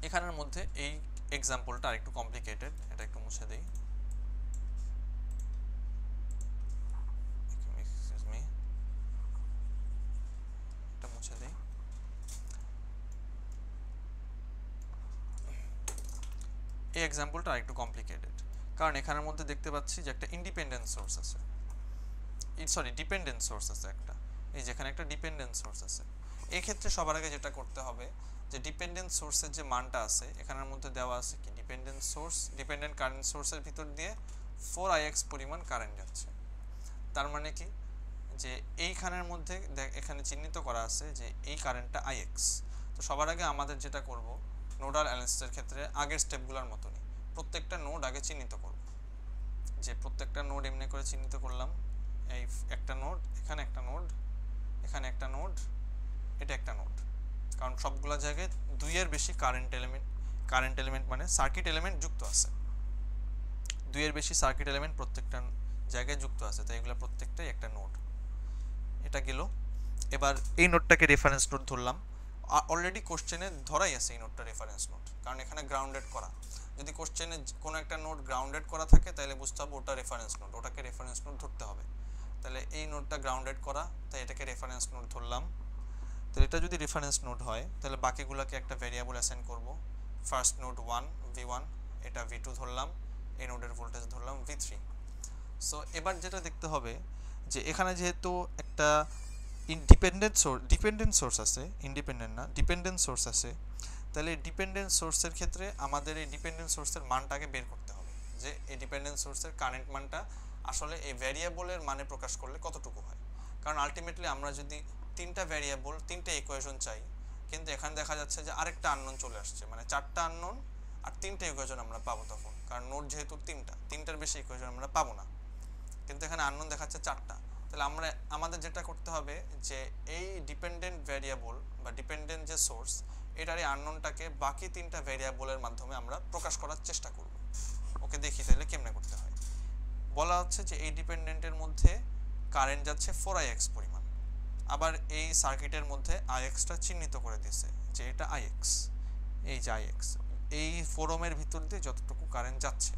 A: এখানের মধ্যে এই এক্সাম্পলটা আরেকটু কমপ্লিকেটেড, এটা একটু মুছে দেই। এটা মুছে দেই। এই এক্সাম্পলটা আরেকটু কমপ্লিকেটেড, কারণ এখানের মধ্যে দেখতে পাচ্ছি যে একটা ইন্ডিপেন্ডেন্ট সোর্স আছে, ডিপেন্ডেন্ট সোর্স আছে একটা, এই যেখানে একটা ডিপেন্ডেন্ট সোর্স আছে। এই ক্ষেত্রে সবার আগে যেটা করতে হবে যে ডিপেন্ডেন্ট সোর্সের যে মানটা আছে এখানের মধ্যে দেওয়া আছে কি, ডিপেন্ডেন্ট কারেন্ট সোর্সের ভিতর দিয়ে 4ix পরিমাণ কারেন্ট যাচ্ছে। তার মানে কি, যে এইখানের মধ্যে এখানে চিহ্নিত করা আছে যে এই কারেন্টটা ix। তো সবার আগে আমাদের যেটা করব, নোডাল অ্যানালিসিসের ক্ষেত্রে আগের স্টেপগুলোর মতনই প্রত্যেকটা নোড আগে চিহ্নিত করব। যে প্রত্যেকটা নোড এমনি করে চিহ্নিত করলাম, এই একটা নোড, এখানে একটা নোড, এখানে একটা নোড, এটা একটা নোড, কারণ সবগুলো জায়গায় দুইয়ের বেশি কারেন্ট এলিমেন্ট মানে সার্কিট এলিমেন্ট যুক্ত আছে, দুইয়ের বেশি সার্কিট এলিমেন্ট প্রত্যেকটা জায়গায় যুক্ত আছে, তাই এগুলো প্রত্যেকটাই একটা নোড। এটা গেল। এবার এই নোডটাকে রেফারেন্স নোড ধরলাম। অলরেডি কোশ্চেনে ধরাই আছে এই নোডটা রেফারেন্স নোড, কারণ এখানে গ্রাউন্ডেড করা। যদি কোশ্চেনে কোনো একটা নোড গ্রাউন্ডেড করা থাকে তাহলে বুঝতে হবে ওটা রেফারেন্স নোড, ওটাকে রেফারেন্স নোড ধরতে হবে। তাহলে এই নোডটা গ্রাউন্ডেড করা, তাই এটাকে রেফারেন্স নোড ধরলাম। তো এটা যদি রেফারেন্স নোড হয় তাহলে বাকিগুলোকে একটা ভেরিয়েবল অ্যাসাইন করব। ফার্স্ট নোড 1 V1, এটা V2 ধরলাম, এই নোডের ভোল্টেজ ধরলাম V3। সো এবার যেটা দেখতে হবে যে এখানে যেহেতু একটা ডিপেন্ডেন্ট সোর্স আছে, ইন্ডিপেন্ডেন্ট না, ডিপেন্ডেন্ট সোর্স আছে, তাহলে ডিপেন্ডেন্ট সোর্সের ক্ষেত্রে আমাদের এই ডিপেন্ডেন্ট সোর্সের মানটাকে বের করতে হবে, যে এই ডিপেন্ডেন্ট সোর্সের কারেন্ট মানটা আসলে এই ভ্যারিয়েবলের মানে প্রকাশ করলে কতটুকু হয়। কারণ আলটিমেটলি আমরা যদি তিনটা ভ্যারিয়েবল, তিনটা ইকুয়েশন চাই, কিন্তু এখানে দেখা যাচ্ছে যে আরেকটা আননোন চলে আসছে, মানে চারটা আননোন আর তিনটা ইকুয়েশন আমরা পাবো তখন, কারণ নোড যেহেতু তিনটার বেশি ইকুয়েশন আমরা পাবো না, কিন্তু এখানে আননোন দেখাচ্ছে চারটা। তাহলে আমাদের যেটা করতে হবে যে এই ডিপেন্ডেন্ট ভ্যারিয়েবল বা ডিপেন্ডেন্ট যে সোর্স, এটার এই আননোনটাকে বাকি তিনটা ভ্যারিয়েবলের মাধ্যমে আমরা প্রকাশ করার চেষ্টা করব। ওকে, দেখি তাহলে কেমনে করতে হয়। বলা হচ্ছে যে এই ডিপেন্ডেন্টের মধ্যে কারেন্ট যাচ্ছে 4ix পরিমাণ, আবার এই সার্কিটের মধ্যে ixটা চিহ্নিত করে দিয়েছে যে এটা ix, এই যে ix এই 4 ওহমের ভিতর দিয়ে যতটুকু কারেন্ট যাচ্ছে।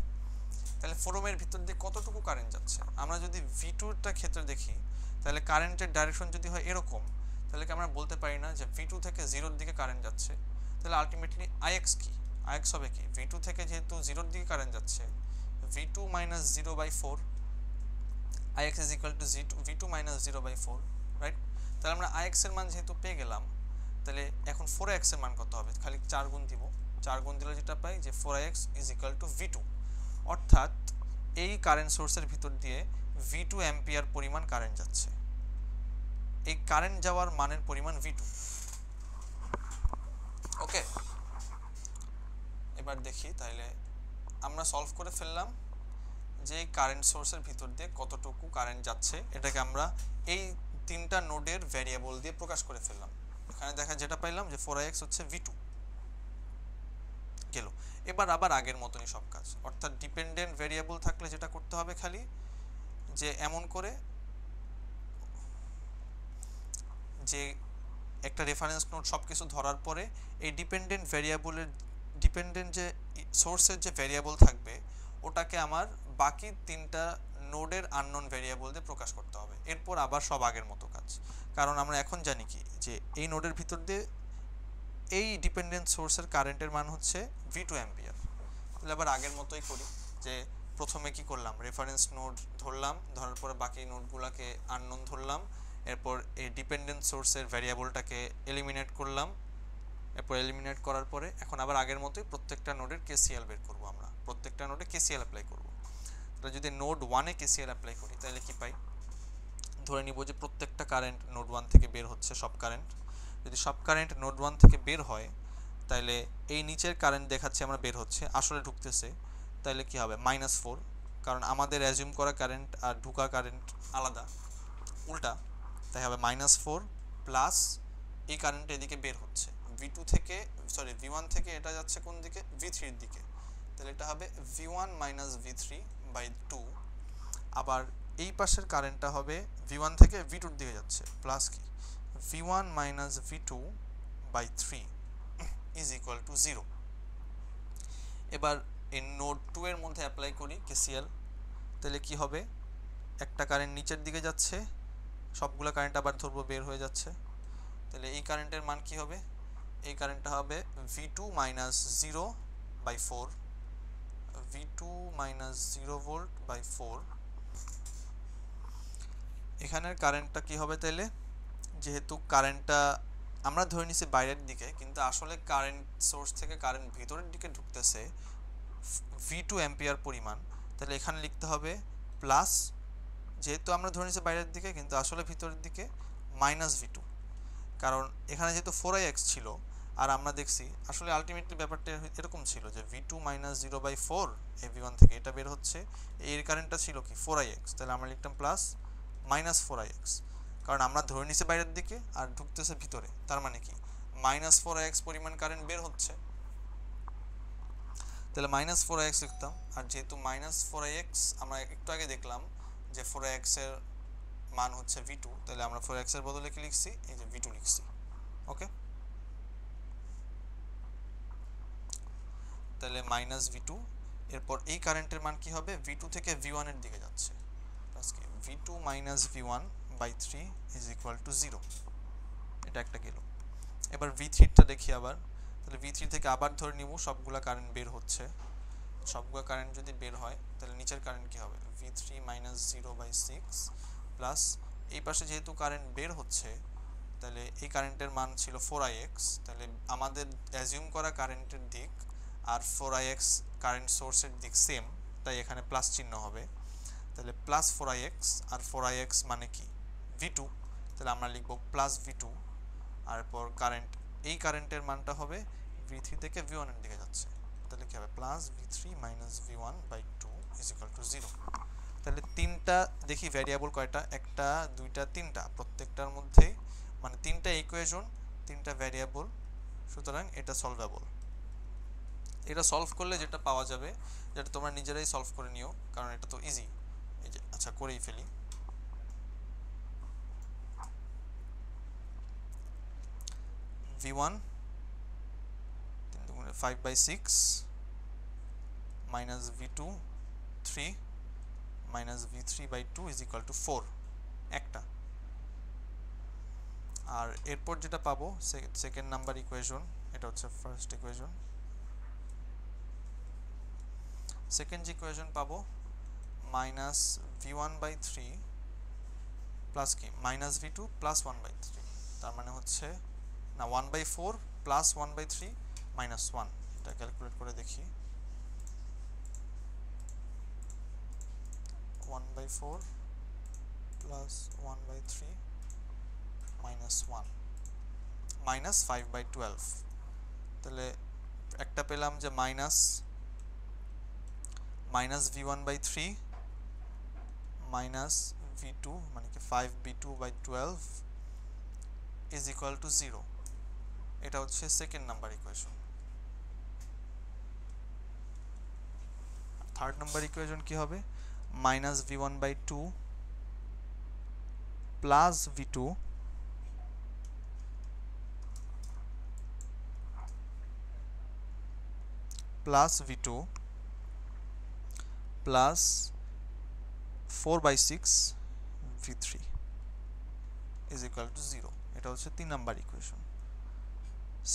A: তাহলে 4 ওহমের ভিতর দিয়ে কতটুকু কারেন্ট যাচ্ছে, আমরা যদি V2টা ক্ষেত্রে দেখি তাহলে কারেন্টের ডাইরেকশন যদি হয় এরকম, তাহলে কি আমরা বলতে পারি না যে V2 থেকে 0 এর দিকে কারেন্ট যাচ্ছে। তাহলে আলটিমেটলি ix কি, ix হবে কি, V2 থেকে যেহেতু 0 এর দিকে কারেন্ট যাচ্ছে, V2 minus 0/4, ix is equal to V2 minus 0/4, right. তাহলে আমরা ix এর মান যেহেতু পেয়ে গেলাম, তাহলে এখন 4x এর মান কত হবে, খালি 4 গুণ দিব, 4 গুণ দিলে যেটা পাই যে 4x is equal to V2, অর্থাৎ এই কারেন্ট সোর্সের ভিতর দিয়ে V2 অ্যাম্পিয়ার পরিমাণ কারেন্ট যাচ্ছে। এই কারেন্ট যাওয়ার মানের পরিমাণ V2। ওকে, এবার দেখি তাইলে আমরা সলভ করে ফেললাম যে কারেন্ট সোর্সের ভিতর দিয়ে কতটুকু কারেন্ট যাচ্ছে, এটাকে আমরা এই তিনটা নোডের ভ্যারিয়েবল দিয়ে প্রকাশ করে ফেললাম। এখানে দেখা যেটা পাইলাম যে 4ix হচ্ছে V2 গেল। এবার আবার আগের মতনই সব কাজ, অর্থাৎ ডিপেন্ডেন্ট ভ্যারিয়েবল থাকলে যেটা করতে হবে খালি যে এমন করে যে একটা রেফারেন্স নোড সব কিছু ধরার পরে এই ডিপেন্ডেন্ট ভ্যারিয়েবলের ডিপেন্ডেন্ট যে সোর্সের যে ভ্যারিয়েবল থাকবে ওটাকে আমার বাকি তিনটা নোডের আননোন ভ্যারিয়েবল দিয়ে প্রকাশ করতে হবে। এরপর আবার সব আগের মতো কাজ, কারণ আমরা এখন জানি কি যে এই নোডের ভিতর দিয়ে এই ডিপেন্ডেন্ট সোর্সের কারেন্টের মান হচ্ছে V2 অ্যাম্পিয়ার। তাহলে আবার আগের মতোই করি, যে প্রথমে কি করলাম, রেফারেন্স নোড ধরলাম, ধরার পরে বাকি নোডগুলোকে আননোন ধরলাম, এরপর এই ডিপেন্ডেন্ট সোর্সের ভ্যারিয়েবলটাকে এলিমিনেট করলাম, এরপর এলিমিনেট করার পরে এখন আবার আগের মতোই প্রত্যেকটা নোডের কেসিএল বের করব। আমরা প্রত্যেকটা নোডে কেসিএল অ্যাপ্লাই করব। তাহলে যদি নোড 1-এ কেসিএল অ্যাপ্লাই করি তাহলে কি পাই, ধরে নিব যে প্রত্যেকটা কারেন্ট নোড 1 থেকে বের হচ্ছে, সব কারেন্ট। যদি সব কারেন্ট নোড 1 থেকে বের হয় তাহলে এই নিচের কারেন্ট দেখাচ্ছে আমরা বের হচ্ছে, আসলে ঢুকতেছে, তাহলে কি হবে -4, কারণ আমাদের অ্যাজিউম করা কারেন্ট আর ঢুকা কারেন্ট আলাদা, উল্টা, তাই হবে -4 প্লাস এই কারেন্ট এদিকে বের হচ্ছে V1 থেকে এটা যাচ্ছে কোন দিকে, V3 এর দিকে, তাহলে এটা হবে V1 - V3/2। আবার এই পাশের কারেন্টটা হবে V1 থেকে V2 এর দিকে যাচ্ছে, প্লাস কি V1 - V2/3 = 0। এবার এই নোড 2 এর মধ্যে অ্যাপ্লাই করি কেসিএল, তাহলে কি হবে, একটা কারেন্ট নিচের দিকে যাচ্ছে, সবগুলো কারেন্ট আবার ধরবো বের হয়ে যাচ্ছে, তাহলে এই কারেন্টের মান কি হবে, এই কারেন্টটা হবে V2 - 0/4, V2 - 0 ভোল্ট/4। এখানের কারেন্টটা কি হবে তাহলে, যেহেতু কারেন্টটা আমরা ধরে নিছি বাইরের দিকে, কিন্তু আসলে কারেন্ট সোর্স থেকে কারেন্ট ভিতরের দিকে ঢুকতেছে V2 অ্যাম্পিয়ার পরিমাণ, তাহলে এখানে লিখতে হবে প্লাস, যেহেতু আমরা ধরে নিছি বাইরের দিকে কিন্তু আসলে ভিতরের দিকে, -V2, কারণ এখানে যেহেতু 4ix ছিল আর আমরা দেখছি আসলে আলটিমেটলি ব্যাপারটা এরকম ছিল যে V2 - 0/4 V1 থেকে এটা বের হচ্ছে, এর কারেন্টটা ছিল কি 4ix, তাহলে আমরা লিখতাম প্লাস -4ix, কারণ আমরা ধরে নিছি বাইরের দিকে আর ঢুকতেছে ভিতরে, তার মানে কি -4ix পরিমাণ কারেন্ট বের হচ্ছে, তাহলে -4ix লিখতাম। আর যেহেতু -4ix আমরা একটু আগে দেখলাম যে 4ix এর মান হচ্ছে V2, তাহলে আমরা 4x এর বদলে কি লিখছি, এই যে V2 লিখছি। ওকে, তাহলে -V2, এরপর এই কারেন্টের মান কি হবে, V2 থেকে V1 এর দিকে যাচ্ছে, প্লাস কি V2 - V1/3 = 0। এটা একটা গেল। এবার V3 টা দেখি আবার, তাহলে V3 থেকে আবার ধরে নিব সবগুলা কারেন্ট বের হচ্ছে, সবগুলা কারেন্ট যদি বের হয় তাহলে নিচের কারেন্ট কি হবে, V3 - 0/6 প্লাস এই পাশে যেহেতু কারেন্ট বের হচ্ছে তাহলে এই কারেন্টের মান ছিল 4ix, তাহলে আমাদের অ্যাজিউম করা কারেন্টের দিক আর 4ix কারেন্ট সোর্সের দিক সেম, তাই এখানে প্লাস চিহ্ন হবে, তাহলে প্লাস 4ix, আর 4ix মানে কি V2, তাহলে আমরা লিখব প্লাস V2, আর পর কারেন্ট, এই কারেন্টের মানটা হবে V3 থেকে V1 এর দিকে যাচ্ছে, তাহলে কি হবে প্লাস V3 - V1/2 = 0। তাহলে তিনটা দেখি ভ্যারিয়েবল কয়টা, একটা, দুইটা, তিনটা, প্রত্যেকটার মধ্যেই মানে তিনটা ইকুয়েশন, তিনটা ভ্যারিয়েবল, সুতরাং এটা সলভেবল। এটা সলভ করলে যেটা পাওয়া যাবে, যেটা তোমরা নিজেরাই সলভ করে নিও কারণ এটা তো ইজি, এই যে আচ্ছা করেই ফেলি। V1 5/6 minus V2 3 minus V3/2 = 4, একটা। আর এরপর যেটা পাবো সেকেন্ড নাম্বার ইকুয়েশন, এটা হচ্ছে ফার্স্ট ইকুয়েশন, সেকেন্ড ইকুয়েশন পাবো -V1/3 প্লাস কি -V2 প্লাস 1/3, তার মানে হচ্ছে না 1/4 প্লাস 1/3 -1, এটা ক্যালকুলেট করে দেখি, 1/4 plus 1/3 minus 1 minus 5/12 তাহলে একটা পেলাম যে minus v1/3 minus v2 মানে কি 5v2/12 is equal to 0 এটা হচ্ছে second number equation third number equation কি হবে minus v1/2 plus v2 plus v2 plus 4/6 v3 is equal to 0 এটা হচ্ছে 3 নাম্বার ইকুয়েশন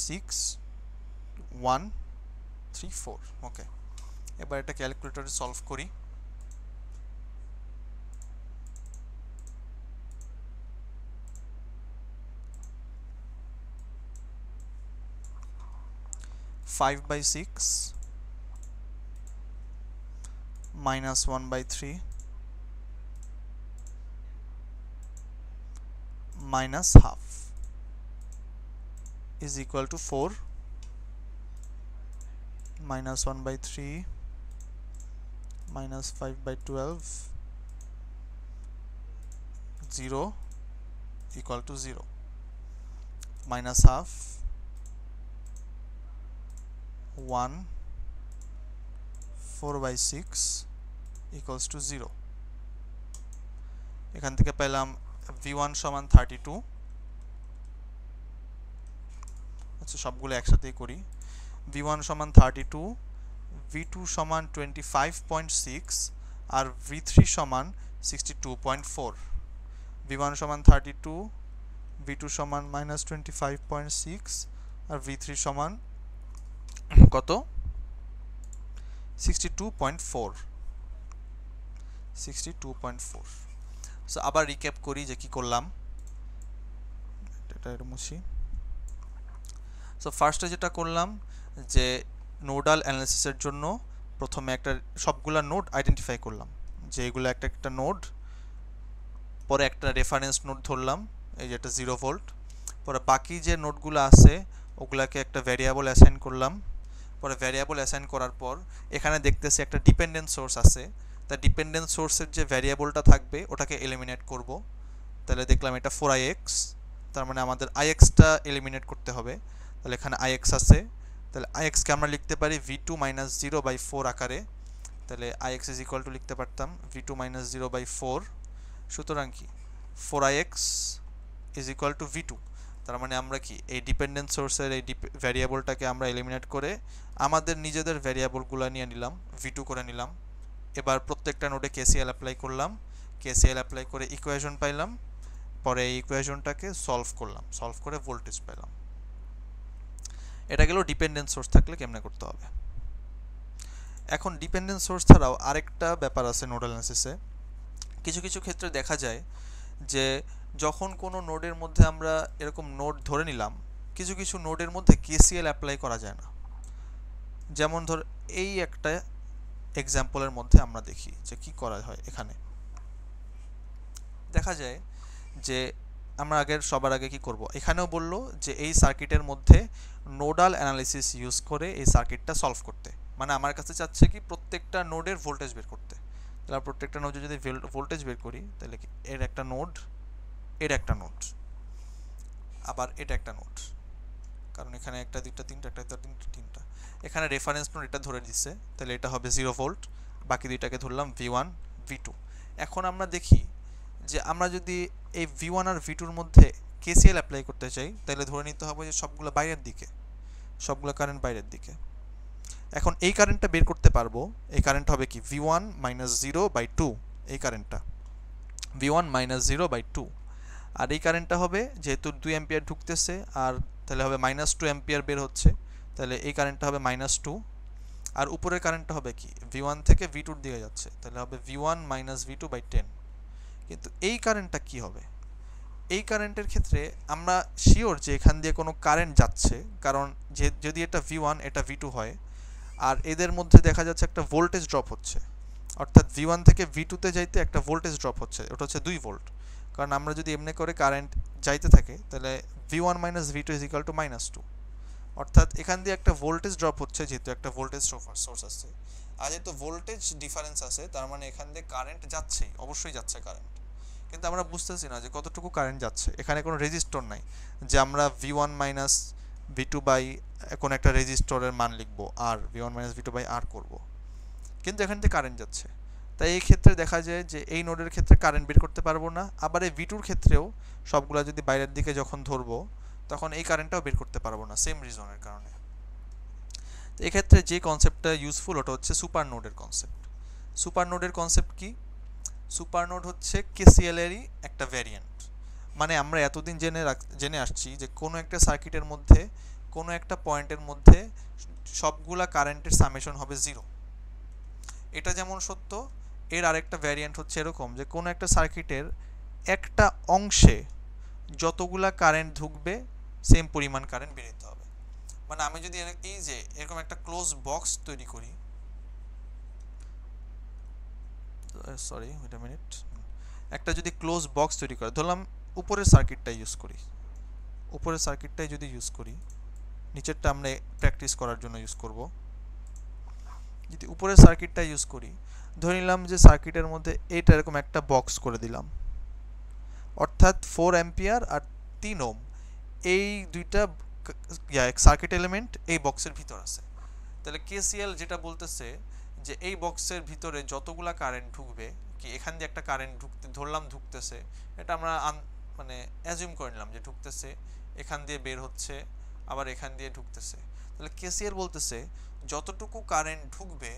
A: 6 1 3 4 ওকে এবার এটা ক্যালকুলেটরে সলভ করি 5/6 minus 1/3 minus half is equal to 4 minus 1/3 minus 5/12 0 equal to 0 minus half 1 4/6 equals to 0 এখান থেকে পেলাম v1 সমান 32 আচ্ছা সবগুলো একসাথেই করি v1 সমান 32 v2 সমান 25.6 আর v3 সমান 62.4 v1 সমান 32 v2 সমান -25.6 আর v3 সমান কত 62.4 সো আবার রিক্যাপ করি যে কি করলাম এটা মুছি সো ফার্স্টে যেটা করলাম যে নোডাল অ্যানালিসিসের জন্য প্রথমে একটা সবগুলা নোড আইডেন্টিফাই করলাম যে এগুলো একটা একটা নোড পরে একটা রেফারেন্স নোড ধরলাম এই যেটা 0 ভোল্ট পরে বাকি যে নোডগুলো আছে ওগুলাকে একটা ভ্যারিয়েবল অ্যাসাইন করলাম পরে ভ্যারিয়েবল অ্যাসাইন করার পর এখানে দেখতেছি একটা ডিপেন্ডেন্ট সোর্স আছে তা ডিপেন্ডেন্ট সোর্সের যে ভ্যারিয়েবলটা থাকবে ওটাকে এলিমিনেট করব তাহলে দেখলাম এটা 4ix তার মানে আমাদের ixটা এলিমিনেট করতে হবে তাহলে এখানে ix আছে তাহলে ix কে আমরা লিখতে পারি v2 - 0/4 আকারে তাহলে ix is equal to লিখতে পারতাম v2 - 0/4 সুতরাং কি 4ix is equal to v2 তার মানে আমরা কি এই ডিপেন্ডেন্ট সোর্সের এই ভ্যারিয়েবলটাকে আমরা এলিমিনেট করে আমাদের নিজেদের ভ্যারিয়েবলগুলো নিয়ে নিলাম v2 করে নিলাম এবার প্রত্যেকটা নোডে KCL অ্যাপ্লাই করলাম KCL অ্যাপ্লাই করে ইকুয়েশন পাইলাম পরে এই ইকুয়েশনটাকে সলভ করলাম সলভ করে ভোল্টেজ পেলাম এটা গেল ডিপেন্ডেন্ট সোর্স থাকলে কেমনে করতে হবে এখন ডিপেন্ডেন্ট সোর্স ছাড়াও আরেকটা ব্যাপার আছে নোডাল অ্যানালিসিসে কিছু কিছু ক্ষেত্রে দেখা যায় যে যখন কোনো নোডের মধ্যে আমরা এরকম নোড ধরে নিলাম কিছু কিছু নোডের মধ্যে KCL অ্যাপ্লাই করা যায় না যেমন ধর এই একটা এক্সাম্পলের মধ্যে আমরা দেখি যে কি করা হয় এখানে দেখা যায় যে আমরা সবার আগে কি করব এখানেও বললো যে এই সার্কিটের মধ্যে নোডাল অ্যানালিসিস ইউজ করে এই সার্কিটটা সলভ করতে মানে আমার কাছে চাচ্ছে কি প্রত্যেকটা নোডের ভোল্টেজ বের করতে তাহলে প্রত্যেকটা নোডে যদি ভোল্টেজ বের করি তাহলে কি এর একটা নোড এর একটা নোড আবার এটা একটা নোড কারণ এখানে একটা দুইটা তিনটা একটা তিনটা এখানে রেফারেন্স নোড এটা ধরে দিচ্ছে তাহলে এটা হবে 0 ভোল্ট বাকি দুইটাকে ধরলাম v1 v2 এখন আমরা দেখি যে আমরা যদি এই v1 আর v2 এর মধ্যে KCL অ্যাপ্লাই করতে চাই তাহলে ধরে নিতে হবে যে সবগুলো বাইরের দিকে সবগুলো কারেন্ট বাইরের দিকে এখন এই কারেন্টটা বের করতে পারবো এই কারেন্ট হবে কি v1 - 0/2 এই কারেন্টটা v1 - 0/2 আর এই কারেন্টটা হবে যেহেতু 2 অ্যাম্পিয়ার ঢুকতেছে আর তাহলে হবে -2 অ্যাম্পিয়ার বের হচ্ছে তাহলে এই কারেন্টটা হবে -2 আর উপরের কারেন্টটা হবে কি v1 থেকে v2 এর দিকে যাচ্ছে তাহলে হবে v1 - v2/10 কিন্তু এই কারেন্টটা কি হবে এই কারেন্টের ক্ষেত্রে আমরা শিওর যে এখান দিয়ে কোনো কারেন্ট যাচ্ছে কারণ যদি এটা v1 এটা v2 হয় আর এদের মধ্যে দেখা যাচ্ছে একটা ভোল্টেজ ড্রপ হচ্ছে অর্থাৎ V1 থেকে V2 তে যাইতে একটা ভোল্টেজ ড্রপ হচ্ছে, ওটা হচ্ছে 2 ভোল্ট। কারণ আমরা যদি এমনি করে কারেন্ট যাইতে থাকে তাহলে V1 - V2 = -2, অর্থাৎ এখান দিয়ে একটা ভোল্টেজ ড্রপ হচ্ছে, যেহেতু একটা ভোল্টেজ সোর্স আছে আর যেহেতু ভোল্টেজ ডিফারেন্স আছে তার মানে এখান দিয়ে কারেন্ট যাচ্ছেই, অবশ্যই যাচ্ছে কারেন্ট। কিন্তু আমরা বুঝতেছি না যে কতটুকু কারেন্ট যাচ্ছে, এখানে কোনো রেজিস্টর নাই যে আমরা V1 - V2 বাই কোনো একটা রেজিস্টরের মান লিখবো আর V1 - V2 বাই আর করব, কিন্তু এখান থেকে কারেন্ট যাচ্ছে। তাই এই ক্ষেত্রে দেখা যায় যে এই নোডের ক্ষেত্রে কারেন্ট বের করতে পারবো না, আবার এই V2 এর ক্ষেত্রেও সবগুলা যদি বাইরের দিকে যখন ধরবো তখন এই কারেন্টটাও বের করতে পারবো না, সেম রিজনের কারণে। তো এক্ষেত্রে যে কনসেপ্টটা ইউজফুল ওটা হচ্ছে সুপার নোডের কনসেপ্ট। সুপার নোডের কনসেপ্ট কি? সুপার নোড হচ্ছে KCL এরই একটা ভ্যারিয়েন্ট। মানে আমরা এতদিন জেনে আসছি যে কোনো একটা সার্কিটের মধ্যে কোনো একটা পয়েন্টের মধ্যে সবগুলা কারেন্টের সামেশন হবে 0। এটা যেমন সত্য, এর আরেকটা ভ্যারিয়েন্ট হচ্ছে এরকম যে কোনো একটা সার্কিটের একটা অংশে যতগুলা কারেন্ট ঢুকবে সেম পরিমাণ কারেন্ট বের হতে হবে। মানে আমি যদি এই যে এরকম একটা ক্লোজ বক্স তৈরি করি, সরি ওয়েট আ মিনিট, একটা যদি ক্লোজ বক্স তৈরি করে, ধরলাম উপরের সার্কিটটাই ইউজ করি, উপরের সার্কিটটাই যদি ইউজ করি, নিচেরটা আমরা প্র্যাকটিস করার জন্য ইউজ করব। যদি উপরের সার্কিটটা ইউজ করি, ধরে নিলাম যে সার্কিটের মধ্যে এইটা এরকম একটা বক্স করে দিলাম, অর্থাৎ 4 অ্যাম্পিয়ার আর 3 ওহম এই দুইটা সার্কিট এলিমেন্ট এই বক্সের ভিতর আছে। তাহলে KCL যেটা বলতেছে যে এই বক্সের ভিতরে যতগুলা কারেন্ট ঢুকবে, কি এখান দিয়ে একটা কারেন্ট ধরলাম ঢুকতেছে, এটা আমরা মানে অ্যাজিউম করে নিলাম যে ঢুকতেছে, এখান দিয়ে বের হচ্ছে, আবার এখান দিয়ে ঢুকতেছে। তাহলে KCL বলতেছে যতটুকু কারেন্ট ঢুকবে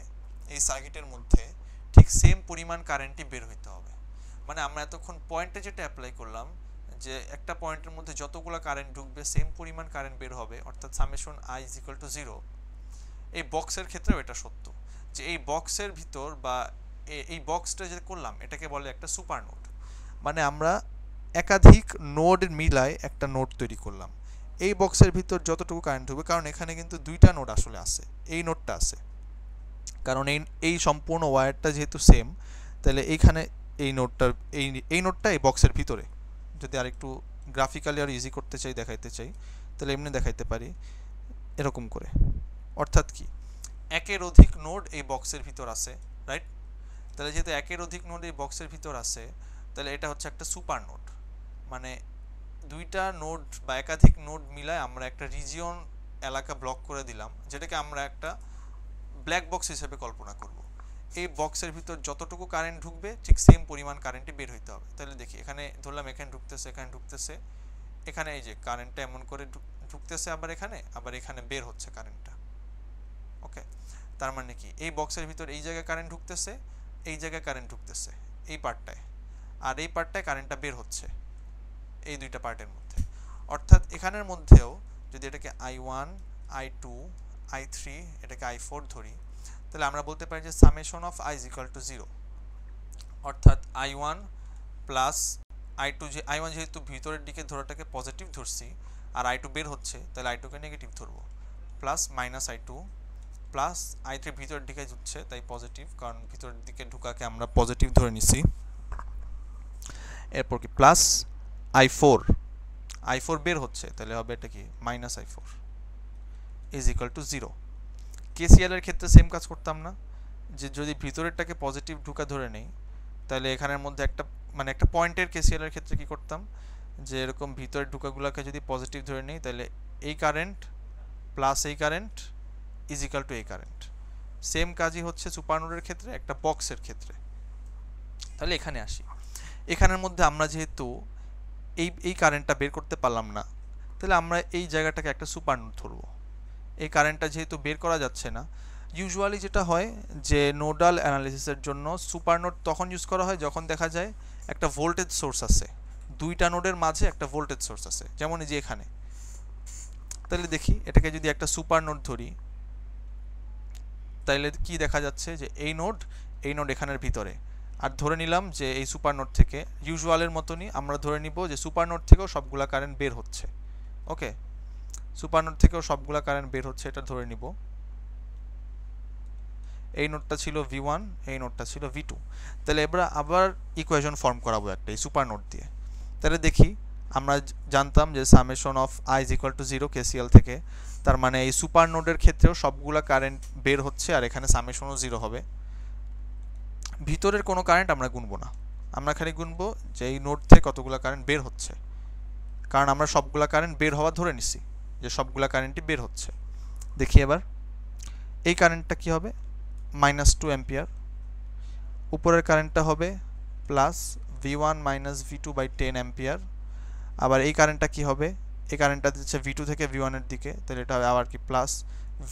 A: এই সার্কিটের মধ্যে ঠিক সেম পরিমাণ কারেন্টই বের হইতে হবে। মানে আমরা এতক্ষণ পয়েন্টে যেটা অ্যাপ্লাই করলাম যে একটা পয়েন্টের মধ্যে যতগুলো কারেন্ট ঢুকবে সেম পরিমাণ কারেন্ট বের হবে, অর্থাৎ সামেশন I = 0। এই বক্সের ক্ষেত্রেও এটা সত্য যে এই বক্সের ভিতর বা এই বক্সটা যে করলাম এটাকে বলে একটা সুপার নোড। মানে আমরা একাধিক নোড মিলায় একটা নোড তৈরি করলাম। এই বক্সের ভিতর যতটুকু কারেন্ট ঢুকবে, কারণ এখানে কিন্তু দুইটা নোড আসলে আছে, এই নোডটা আছে, কারণ এই সম্পূর্ণ ওয়্যারটা যেহেতু সেম, তাহলে এইখানে এই নোডটার এই নোডটা এই বক্সের ভিতরে। যদি আরেকটু গ্রাফিক্যালি আর ইজি করতে চাই, দেখাইতে চাই, তাহলে এমনি দেখাইতে পারি এরকম করে। অর্থাৎ কি একের অধিক নোড এই বক্সের ভিতর আছে, রাইট? তাহলে যেহেতু একের অধিক নোড এই বক্সের ভিতর আছে, তাহলে এটা হচ্ছে একটা সুপার নোড। মানে দুইটা নোড বা একাধিক নোড মিলায় আমরা একটা রিজিয়ন এলাকা ব্লক করে দিলাম, যেটাকে আমরা একটা ব্ল্যাক বক্স হিসেবে কল্পনা করব। এই বক্সের ভিতর যতটুকু কারেন্ট ঢুকবে ঠিক সেম পরিমাণ কারেন্টই বের হইতে হবে। তাহলে দেখি এখানে ধরলাম এখানে ঢুকতেছে, এখানে ঢুকতেছে, এখানে এই যে কারেন্টটা এমন করে ঢুকতেছে, আবার এখানে বের হচ্ছে কারেন্টটা। ওকে, তার মানে কি এই বক্সের ভিতর এই জায়গায় কারেন্ট ঢুকতেছে, এই জায়গায় কারেন্ট ঢুকতেছে এই পার্টটায়, আর এই পার্টটায় কারেন্টটা বের হচ্ছে এই দুইটা পার্টের মধ্যে। অর্থাৎ এখানের মধ্যেও যদি এটাকে I1 I2 I3 এটাকে I4 ধরি, তাহলে আমরা বলতে পারি যে সামেশন অফ I = 0। অর্থাৎ I1 প্লাস I2, যে I1 যেহেতু ভিতরের দিকে ধরাটাকে পজিটিভ ধরছি আর I2 বের হচ্ছে, তাহলে I2 কে নেগেটিভ ধরবো, প্লাস -I2 প্লাস I3 ভিতরের দিকে ঢুকছে তাই পজিটিভ, কারণ ভিতরের দিকে ঢুকাকে আমরা পজিটিভ ধরে নিছি। এরপর কি প্লাস I4 বের হচ্ছে, তাহলে হবে এটা কি -I4 = 0। KCL এর ক্ষেত্রে সেম কাজ করতাম না, যে যদি ভিতরেরটাকে পজিটিভ ঢুকা ধরে নেই, তাহলে এখানের মধ্যে একটা পয়েন্টের KCL এর ক্ষেত্রে কি করতাম, যে এরকম ভিতরের ঢুকাগুলোকে যদি পজিটিভ ধরে নেই, তাহলে এই কারেন্ট প্লাস এই কারেন্ট = এই কারেন্ট। সেম কাজই হচ্ছে সুপার নোডের ক্ষেত্রে একটা বক্সের ক্ষেত্রে। তাহলে এখানে আসি, এখানের মধ্যে আমরা যেহেতু এই কারেন্টটা বের করতে পারলাম না, তাহলে আমরা এই জায়গাটাকে একটা সুপার নোড ধরবো। এই কারেন্টটা যেহেতু বের করা যাচ্ছে না, ইউজুয়ালি যেটা হয় যে নোডাল অ্যানালিসিসের জন্য সুপার নোড তখন ইউজ করা হয় যখন দেখা যায় একটা ভোল্টেজ সোর্স আছে, দুইটা নোডের মাঝে একটা ভোল্টেজ সোর্স আছে, যেমন এই যে এখানে। তাহলে দেখি এটাকে যদি একটা সুপার নোড ধরি, তাহলে কি দেখা যাচ্ছে যে এই নোড এখানের ভিতরে, আর ধরে নিলাম যে এই সুপার নোড থেকে ইউজুয়ালের মতনই আমরা ধরে নিব যে সুপার নোড থেকেও সবগুলা কারেন্ট বের হচ্ছে। ওকে, সুপার নোড থেকেও সবগুলা কারেন্ট বের হচ্ছে এটা ধরে নিব। এই নোডটা ছিল v1, এই নোডটা ছিল v2। তাহলে এবার আবার ইকুয়েশন ফর্ম করাবো একটা এই সুপার নোড দিয়ে। তাহলে দেখি, আমরা জানতাম যে summation of i is equal to 0 KCL থেকে, তার মানে এই সুপার নোডের ক্ষেত্রেও সবগুলা কারেন্ট বের হচ্ছে আর এখানে সামেশনও 0 হবে। ভিতরের কোনো কারেন্ট আমরা গুনবো না, আমরা খালি গুনবো যে এই নোড থেকে কতগুলা কারেন্ট বের হচ্ছে, কারণ আমরা সবগুলা কারেন্ট বের হওয়া ধরে নিছি যে সবগুলা কারেন্টই বের হচ্ছে। দেখি এবার এই কারেন্টটা কি হবে, -2 অ্যাম্পিয়ার। উপরের কারেন্টটা হবে plus v1 minus v2 by 10 ampere. আবার এই কারেন্টটা কি হবে, এই কারেন্টটা দিচ্ছে v2 থেকে v1 এর দিকে, তাহলে এটা হবে আবার কি plus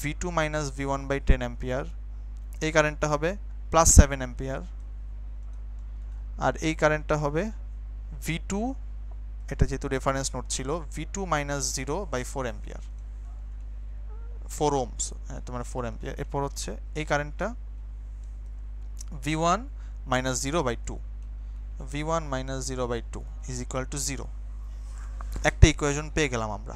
A: v2 minus v1 by 10 ampere. এই কারেন্টটা হবে প্লাস 7 অ্যাম্পিয়ার। আর এই কারেন্টটা হবে v2, এটা যেহেতু রেফারেন্স নোড ছিল, v2 minus 0 by 4 ampere, 4 Ohm's, তোমার 4 অ্যাম্পিয়ার। এরপর হচ্ছে এই কারেন্টটা v1 minus 0 by 2, v1 minus 0 by 2 is equal to 0। একটা ইকুয়েশন পেয়ে গেলাম আমরা।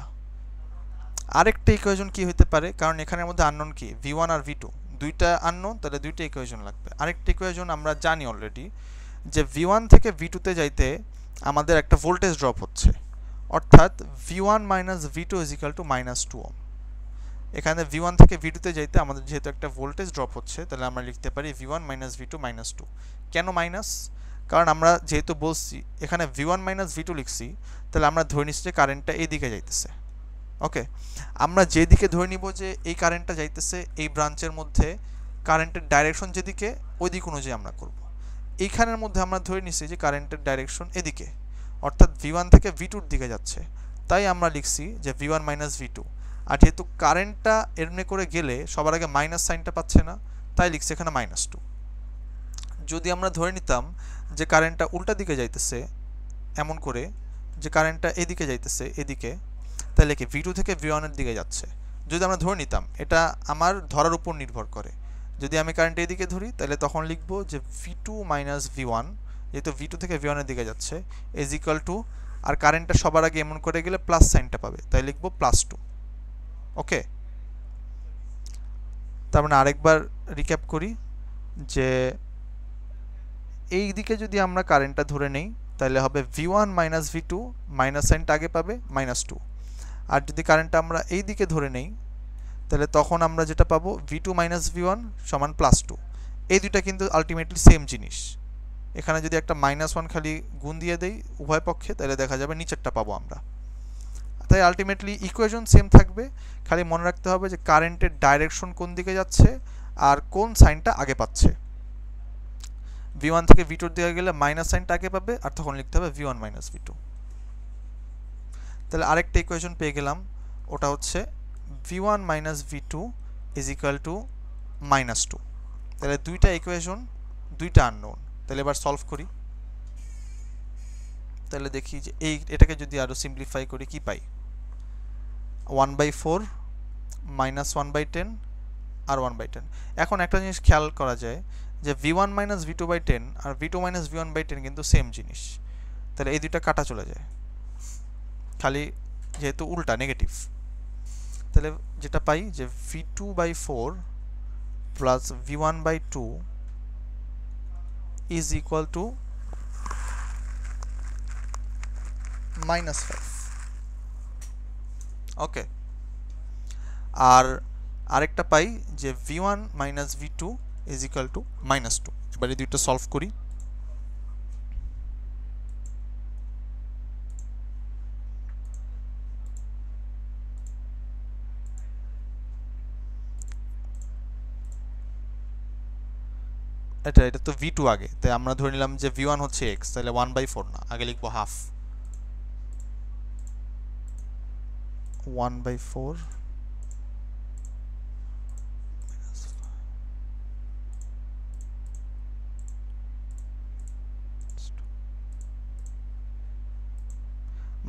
A: আরেকটা ইকুয়েশন কি হতে পারে, কারণ এখানের মধ্যে আননোন কি v1 আর v2, দুইটা আননোন, তাহলে দুইটা ইকুয়েশন লাগবে। আরেকটা ইকুয়েশন আমরা জানি অলরেডি যে v1 থেকে v2 তে যাইতে আমাদের একটা ভোল্টেজ ড্রপ হচ্ছে, অর্থাৎ v1 minus v2 is equal two -2 ohm. এখানে v1 থেকে v2 তে যাইতে আমাদের যেহেতু একটা ভোল্টেজ ড্রপ হচ্ছে, তাহলে আমরা লিখতে পারি v1 মাইনাস v2 -2। কেন মাইনাস, কারণ আমরা যেহেতু বলছি এখানে v1 মাইনাস v2 লিখছি, তাহলে আমরা ধরে নিচ্ছি যে কারেন্টটা এই দিকে যাইতেছে। ওকে, আমরা যেদিকে ধরে নিব যে এই কারেন্টটা যাইতেছে এই ব্রাঞ্চের মধ্যে, কারেন্টের ডাইরেকশন যেদিকে ওই দিক অনুযায়ী আমরা করব। এইখানের মধ্যে আমরা ধরে নিচ্ছি যে কারেন্টের ডাইরেকশন এদিকে, অর্থাৎ v1 থেকে v2 এর দিকে যাচ্ছে, তাই আমরা লিখছি যে v1 মাইনাস v2। আর যেহেতু কারেন্টটা এমনি করে গেলে সবার আগে মাইনাস সাইনটা পাচ্ছে না, তাই লিখছি এখানে -2। যদি আমরা ধরে নিতাম যে কারেন্টটা উল্টা দিকে যাইতেছে, এমন করে যে কারেন্টটা এদিকে যাইতেছে এদিকে, তাহলে কি v2 থেকে v1 এর দিকে যাচ্ছে। যদি আমরা ধরে নিতাম, এটা আমার ধরার উপর নির্ভর করে, যদি আমি কারেন্ট এদিকে ধরি তাহলে তখন লিখবো যে v2 মাইনাস v1, যেহেতু v2 থেকে v1 এর দিকে যাচ্ছে, ইজ ইকুয়াল টু, আর কারেন্টটা সবার আগে এমন করে গেলে প্লাস সাইনটা পাবে, তাই লিখবো +2। ওকে, তার মানে আরেকবার রিক্যাপ করি যে এই দিকে যদি আমরা কারেন্টটা ধরে নেই তাহলে হবে v1 মাইনাস v2, মাইনাস সাইনটা আগে পাবে -2। আর যদি কারেন্টটা আমরা এই দিকে ধরে নেই তাহলে তখন আমরা যেটা পাবো v2 মাইনাস v1 সমান +2। এই দুইটা কিন্তু আলটিমেটলি সেম জিনিস। এখানে যদি একটা -1 খালি গুণ দিয়ে দেই উভয় পক্ষে, তাহলে দেখা যাবে নিচেরটা পাবো আমরা। তাই আলটিমেটলি ইকুয়েশন সেম থাকবে, খালি মনে রাখতে হবে যে কারেন্টের ডাইরেকশন কোন দিকে যাচ্ছে আর কোন সাইনটা আগে পাচ্ছে। v1 থেকে v2 এর দিকে গেলে মাইনাস সাইনটা আগে পাবে, আর তখন লিখতে হবে v1 মাইনাস v2। তাহলে আরেকটা ইকুয়েশন পেয়ে গেলাম, ওটা হচ্ছে v1 minus v2 is equal two -2। তাহলে দুইটা ইকুয়েশন, দুইটা আননোন। তাহলে এবার সলভ করি। তাহলে দেখি যে এটাকে যদি আরো সিম্পলিফাই করি কি পাই, 1/4 -1/10 আর 1/10। এখন একটা জিনিস খেয়াল করা যায় যে v1 মাইনাস v2/10 আর v2 মাইনাস v1/10 কিন্তু সেম জিনিস, তাহলে এই দুইটা কাটা চলে যায়, খালি যেহেতু উল্টা নেগেটিভ। তাহলে যেটা পাই যে v2/4 plus v1/2 is equal two -5। ওকে, আর আরেকটা পাই যে v1 minus v2 is equal two -2। এবার এই দুইটা সলভ করি। এটা তো v2 আগে, তাই আমরা ধরে নিলাম যে v1 হচ্ছে x, তাহলে 1/4 না, আগে লিখবো হাফ। 1/4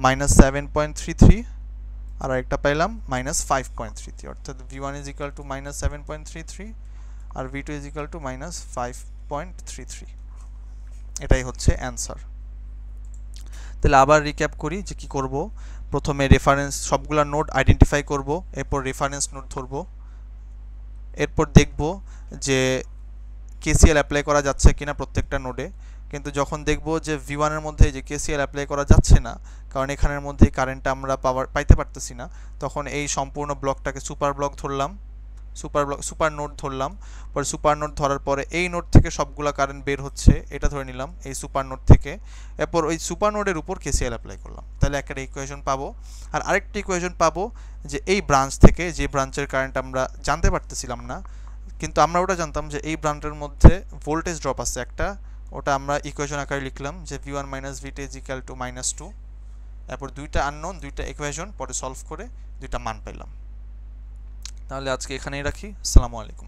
A: -7.33, আর একটা পাইলাম -5.33, অর্থাৎ v1 ইজ ইকুয়াল টু -7.33 আর v2 ইজ ইকুয়াল টু -5.33। এটাই হচ্ছে অ্যান্সার। তাহলে আবার রিক্যাপ করি যে কি করব। প্রথমে রেফারেন্স সবগুলা নোড আইডেন্টিফাই করব, এরপর রেফারেন্স নোড ধরব, এরপর দেখব যে কেসিএল অ্যাপ্লাই করা যাচ্ছে কিনা প্রত্যেকটা নোডে। কিন্তু যখন দেখব যে V1 এর মধ্যে যে কেসিএল অ্যাপ্লাই করা যাচ্ছে না, কারণ এখানের মধ্যে কারেন্টটা আমরা পাইতে পারতেছি না, তখন এই সম্পূর্ণ ব্লকটাকে সুপার ব্লক ধরলাম, সুপার নোড ধরলাম। পরে সুপার নোড ধরার পরে এই নোড থেকে সবগুলা কারেন্ট বের হচ্ছে এটা ধরে নিলাম এই সুপার নোড থেকে। এরপর ওই সুপার নোডের উপর কেসিএল অ্যাপ্লাই করলাম, তাহলে একটা ইকুয়েশন পাবো। আর আরেকটা ইকুয়েশন পাবো যে এই ব্রাঞ্চ থেকে, যে ব্রাঞ্চের কারেন্ট আমরা জানতে পারতেছিলাম না, কিন্তু আমরা ওটা জানতাম যে এই ব্রাঞ্চের মধ্যে ভোল্টেজ ড্রপ আছে একটা, ওটা আমরা ইকুয়েশন আকারে লিখলাম যে V1 minus VT is equal two -2। এরপর দুইটা আননোন, দুইটা ইকুয়েশন পরে সলভ করে দুইটা মান পেলাম। তাহলে আজকে এখানেই রাখি। আসসালামু আলাইকুম।